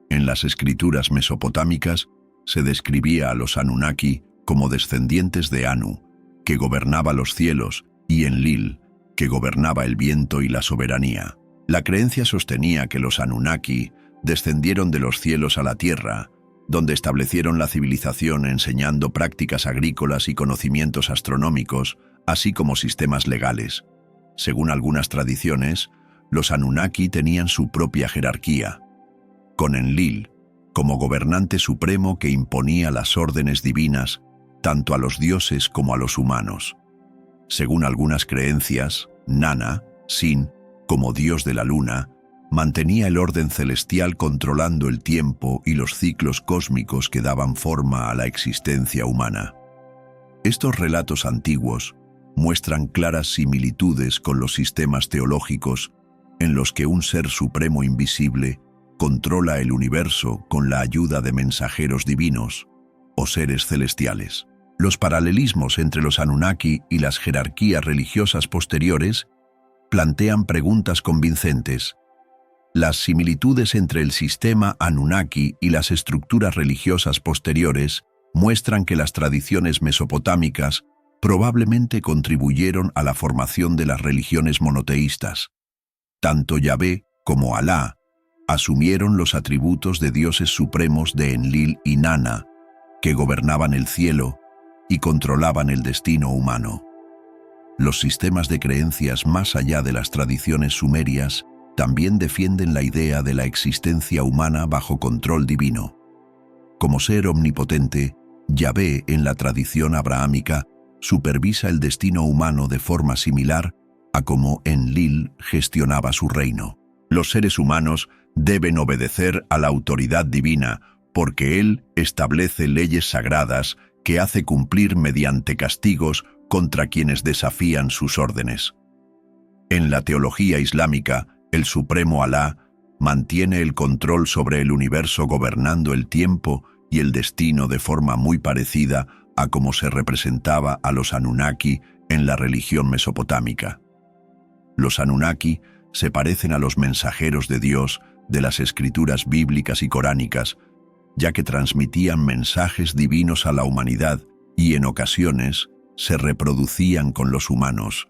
En las escrituras mesopotámicas se describía a los Anunnaki como descendientes de Anu, que gobernaba los cielos, y Enlil, que gobernaba el viento y la soberanía. La creencia sostenía que los Anunnaki descendieron de los cielos a la tierra, donde establecieron la civilización enseñando prácticas agrícolas y conocimientos astronómicos, así como sistemas legales. Según algunas tradiciones, los Anunnaki tenían su propia jerarquía, con Enlil como gobernante supremo que imponía las órdenes divinas tanto a los dioses como a los humanos. Según algunas creencias, Nana, Sin, como dios de la luna, mantenía el orden celestial controlando el tiempo y los ciclos cósmicos que daban forma a la existencia humana. Estos relatos antiguos muestran claras similitudes con los sistemas teológicos en los que un ser supremo invisible controla el universo con la ayuda de mensajeros divinos o seres celestiales. Los paralelismos entre los Anunnaki y las jerarquías religiosas posteriores plantean preguntas convincentes. Las similitudes entre el sistema Anunnaki y las estructuras religiosas posteriores muestran que las tradiciones mesopotámicas probablemente contribuyeron a la formación de las religiones monoteístas. Tanto Yahvé como Alá asumieron los atributos de dioses supremos de Enlil y Nana, que gobernaban el cielo y controlaban el destino humano. Los sistemas de creencias más allá de las tradiciones sumerias también defienden la idea de la existencia humana bajo control divino. Como ser omnipotente, Yahvé en la tradición abrahámica supervisa el destino humano de forma similar a como Enlil gestionaba su reino. Los seres humanos deben obedecer a la autoridad divina, porque Él establece leyes sagradas que hace cumplir mediante castigos contra quienes desafían sus órdenes. En la teología islámica, el Supremo Alá mantiene el control sobre el universo gobernando el tiempo y el destino de forma muy parecida a como se representaba a los Anunnaki en la religión mesopotámica. Los Anunnaki se parecen a los mensajeros de Dios de las escrituras bíblicas y coránicas, ya que transmitían mensajes divinos a la humanidad y en ocasiones se reproducían con los humanos,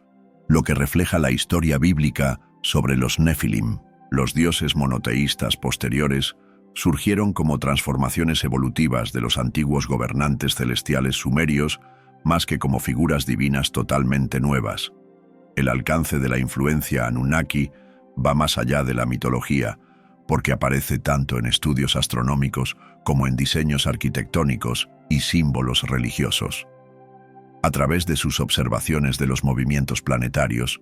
lo que refleja la historia bíblica sobre los Nefilim. Los dioses monoteístas posteriores surgieron como transformaciones evolutivas de los antiguos gobernantes celestiales sumerios, más que como figuras divinas totalmente nuevas. El alcance de la influencia Anunnaki va más allá de la mitología, porque aparece tanto en estudios astronómicos como en diseños arquitectónicos y símbolos religiosos. A través de sus observaciones de los movimientos planetarios,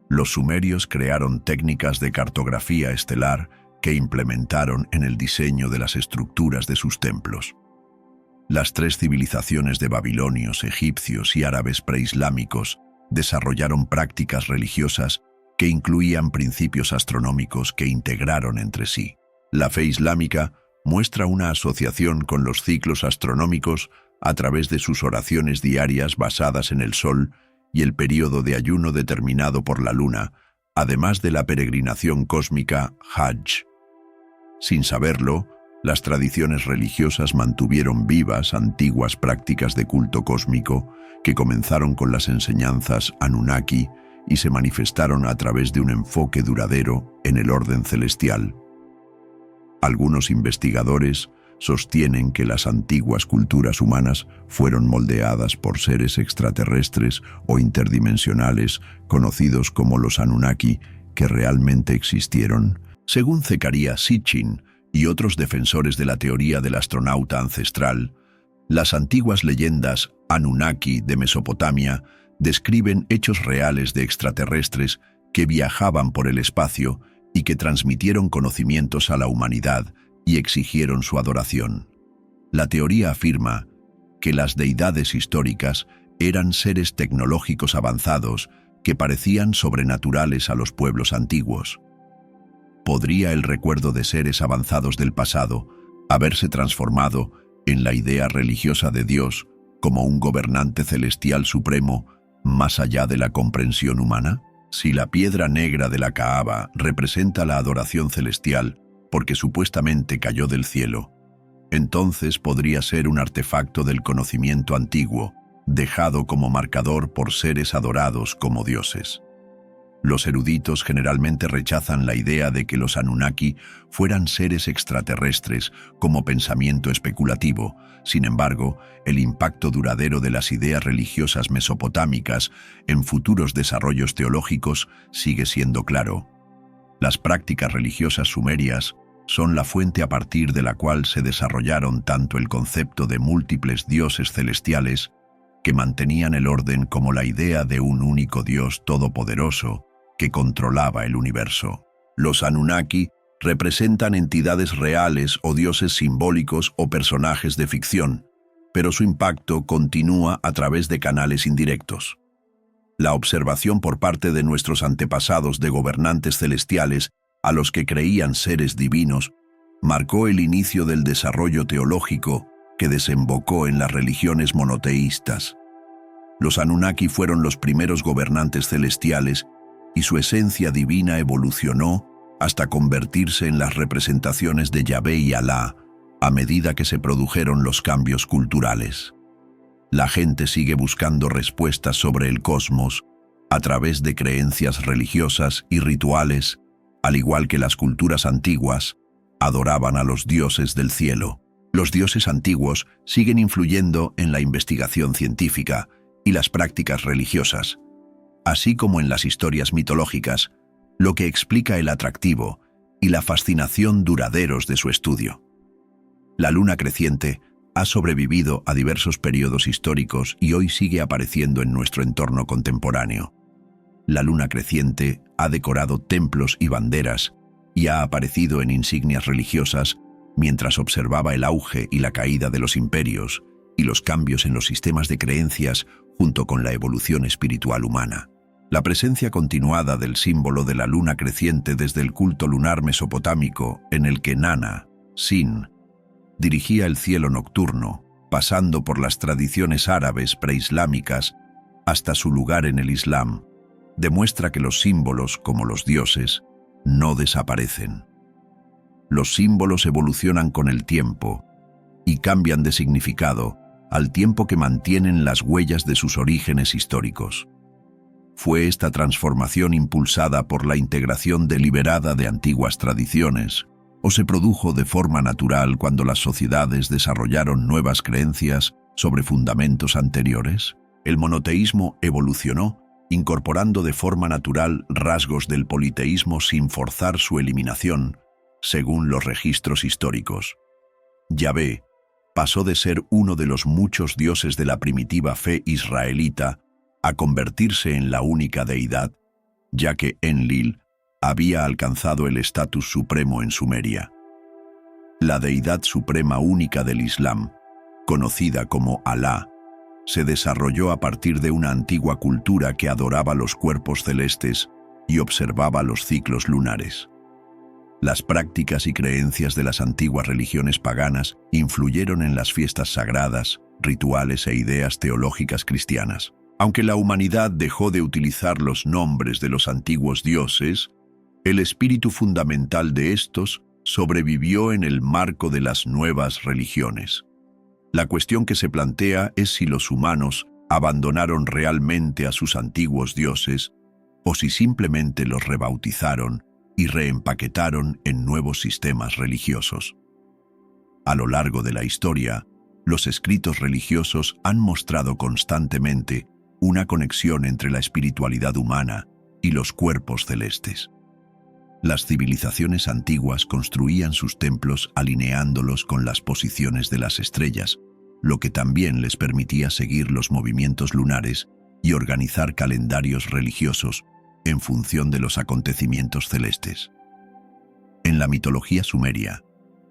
los sumerios crearon técnicas de cartografía estelar que implementaron en el diseño de las estructuras de sus templos. Las tres civilizaciones de babilonios, egipcios y árabes preislámicos desarrollaron prácticas religiosas que incluían principios astronómicos que integraron entre sí. La fe islámica muestra una asociación con los ciclos astronómicos a través de sus oraciones diarias basadas en el sol y el período de ayuno determinado por la luna, además de la peregrinación cósmica Hajj. Sin saberlo, las tradiciones religiosas mantuvieron vivas antiguas prácticas de culto cósmico que comenzaron con las enseñanzas Anunnaki y se manifestaron a través de un enfoque duradero en el orden celestial. Algunos investigadores sostienen que las antiguas culturas humanas fueron moldeadas por seres extraterrestres o interdimensionales conocidos como los Anunnaki, que realmente existieron. Según Zecharia Sitchin y otros defensores de la teoría del astronauta ancestral, las antiguas leyendas Anunnaki de Mesopotamia describen hechos reales de extraterrestres que viajaban por el espacio y que transmitieron conocimientos a la humanidad y exigieron su adoración. La teoría afirma que las deidades históricas eran seres tecnológicos avanzados que parecían sobrenaturales a los pueblos antiguos. ¿Podría el recuerdo de seres avanzados del pasado haberse transformado en la idea religiosa de Dios como un gobernante celestial supremo más allá de la comprensión humana? Si la piedra negra de la Kaaba representa la adoración celestial porque supuestamente cayó del cielo, entonces podría ser un artefacto del conocimiento antiguo, dejado como marcador por seres adorados como dioses. Los eruditos generalmente rechazan la idea de que los Anunnaki fueran seres extraterrestres como pensamiento especulativo. Sin embargo, el impacto duradero de las ideas religiosas mesopotámicas en futuros desarrollos teológicos sigue siendo claro. Las prácticas religiosas sumerias son la fuente a partir de la cual se desarrollaron tanto el concepto de múltiples dioses celestiales, que mantenían el orden, como la idea de un único Dios todopoderoso que controlaba el universo. Los Anunnaki representan entidades reales o dioses simbólicos o personajes de ficción, pero su impacto continúa a través de canales indirectos. La observación por parte de nuestros antepasados de gobernantes celestiales a los que creían seres divinos marcó el inicio del desarrollo teológico que desembocó en las religiones monoteístas. Los Anunnaki fueron los primeros gobernantes celestiales y su esencia divina evolucionó hasta convertirse en las representaciones de Yahvé y Alá a medida que se produjeron los cambios culturales. La gente sigue buscando respuestas sobre el cosmos a través de creencias religiosas y rituales, al igual que las culturas antiguas adoraban a los dioses del cielo. Los dioses antiguos siguen influyendo en la investigación científica y las prácticas religiosas, así como en las historias mitológicas, lo que explica el atractivo y la fascinación duraderos de su estudio. La luna creciente ha sobrevivido a diversos periodos históricos y hoy sigue apareciendo en nuestro entorno contemporáneo. La luna creciente ha decorado templos y banderas y ha aparecido en insignias religiosas mientras observaba el auge y la caída de los imperios y los cambios en los sistemas de creencias junto con la evolución espiritual humana. La presencia continuada del símbolo de la luna creciente desde el culto lunar mesopotámico, en el que Nana, Sin, dirigía el cielo nocturno, pasando por las tradiciones árabes preislámicas hasta su lugar en el Islam, demuestra que los símbolos, como los dioses, no desaparecen. Los símbolos evolucionan con el tiempo y cambian de significado al tiempo que mantienen las huellas de sus orígenes históricos. Fue esta transformación impulsada por la integración deliberada de antiguas tradiciones, o se produjo de forma natural cuando las sociedades desarrollaron nuevas creencias sobre fundamentos anteriores. El monoteísmo evolucionó, incorporando de forma natural rasgos del politeísmo sin forzar su eliminación, según los registros históricos. Yahvé pasó de ser uno de los muchos dioses de la primitiva fe israelita a convertirse en la única deidad, ya que Enlil había alcanzado el estatus supremo en Sumeria. La deidad suprema única del Islam, conocida como Alá, se desarrolló a partir de una antigua cultura que adoraba los cuerpos celestes y observaba los ciclos lunares. Las prácticas y creencias de las antiguas religiones paganas influyeron en las fiestas sagradas, rituales e ideas teológicas cristianas. Aunque la humanidad dejó de utilizar los nombres de los antiguos dioses, el espíritu fundamental de estos sobrevivió en el marco de las nuevas religiones. La cuestión que se plantea es si los humanos abandonaron realmente a sus antiguos dioses o si simplemente los rebautizaron y reempaquetaron en nuevos sistemas religiosos. A lo largo de la historia, los escritos religiosos han mostrado constantemente una conexión entre la espiritualidad humana y los cuerpos celestes. Las civilizaciones antiguas construían sus templos alineándolos con las posiciones de las estrellas, lo que también les permitía seguir los movimientos lunares y organizar calendarios religiosos en función de los acontecimientos celestes. En la mitología sumeria,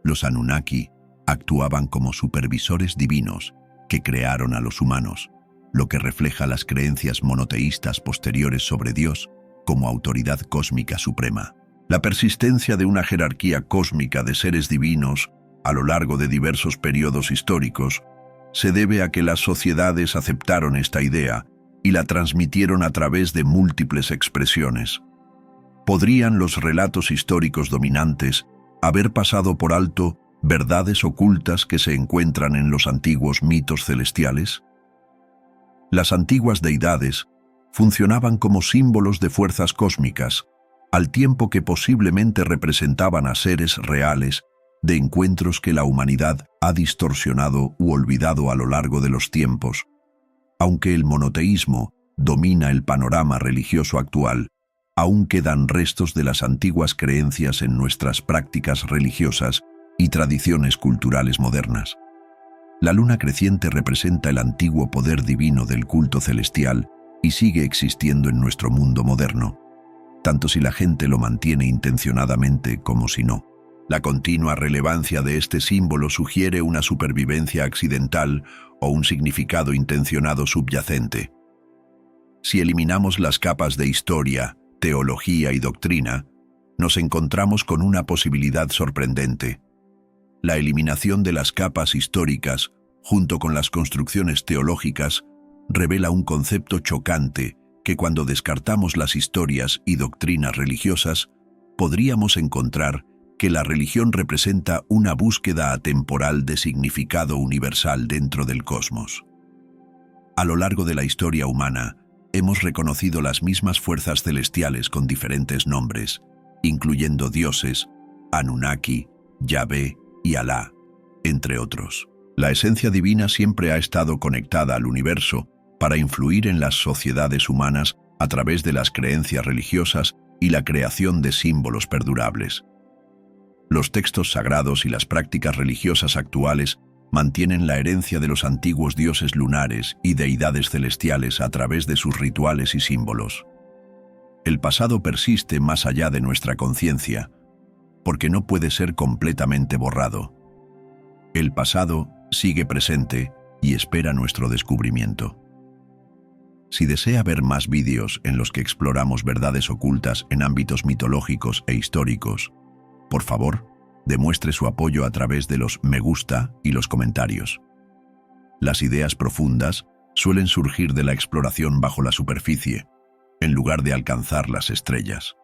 los Anunnaki actuaban como supervisores divinos que crearon a los humanos, lo que refleja las creencias monoteístas posteriores sobre Dios como autoridad cósmica suprema. La persistencia de una jerarquía cósmica de seres divinos a lo largo de diversos periodos históricos se debe a que las sociedades aceptaron esta idea y la transmitieron a través de múltiples expresiones. ¿Podrían los relatos históricos dominantes haber pasado por alto verdades ocultas que se encuentran en los antiguos mitos celestiales? Las antiguas deidades funcionaban como símbolos de fuerzas cósmicas, al tiempo que posiblemente representaban a seres reales de encuentros que la humanidad ha distorsionado u olvidado a lo largo de los tiempos. Aunque el monoteísmo domina el panorama religioso actual, aún quedan restos de las antiguas creencias en nuestras prácticas religiosas y tradiciones culturales modernas. La luna creciente representa el antiguo poder divino del culto celestial y sigue existiendo en nuestro mundo moderno, tanto si la gente lo mantiene intencionadamente como si no. La continua relevancia de este símbolo sugiere una supervivencia accidental o un significado intencionado subyacente. Si eliminamos las capas de historia, teología y doctrina, nos encontramos con una posibilidad sorprendente. La eliminación de las capas históricas, junto con las construcciones teológicas, revela un concepto chocante que cuando descartamos las historias y doctrinas religiosas, podríamos encontrar que la religión representa una búsqueda atemporal de significado universal dentro del cosmos. A lo largo de la historia humana, hemos reconocido las mismas fuerzas celestiales con diferentes nombres, incluyendo dioses, Anunnaki, Yahvé y Alá, entre otros. La esencia divina siempre ha estado conectada al universo para influir en las sociedades humanas a través de las creencias religiosas y la creación de símbolos perdurables. Los textos sagrados y las prácticas religiosas actuales mantienen la herencia de los antiguos dioses lunares y deidades celestiales a través de sus rituales y símbolos. El pasado persiste más allá de nuestra conciencia, porque no puede ser completamente borrado. El pasado sigue presente y espera nuestro descubrimiento. Si desea ver más vídeos en los que exploramos verdades ocultas en ámbitos mitológicos e históricos, por favor, demuestre su apoyo a través de los me gusta y los comentarios. Las ideas profundas suelen surgir de la exploración bajo la superficie, en lugar de alcanzar las estrellas.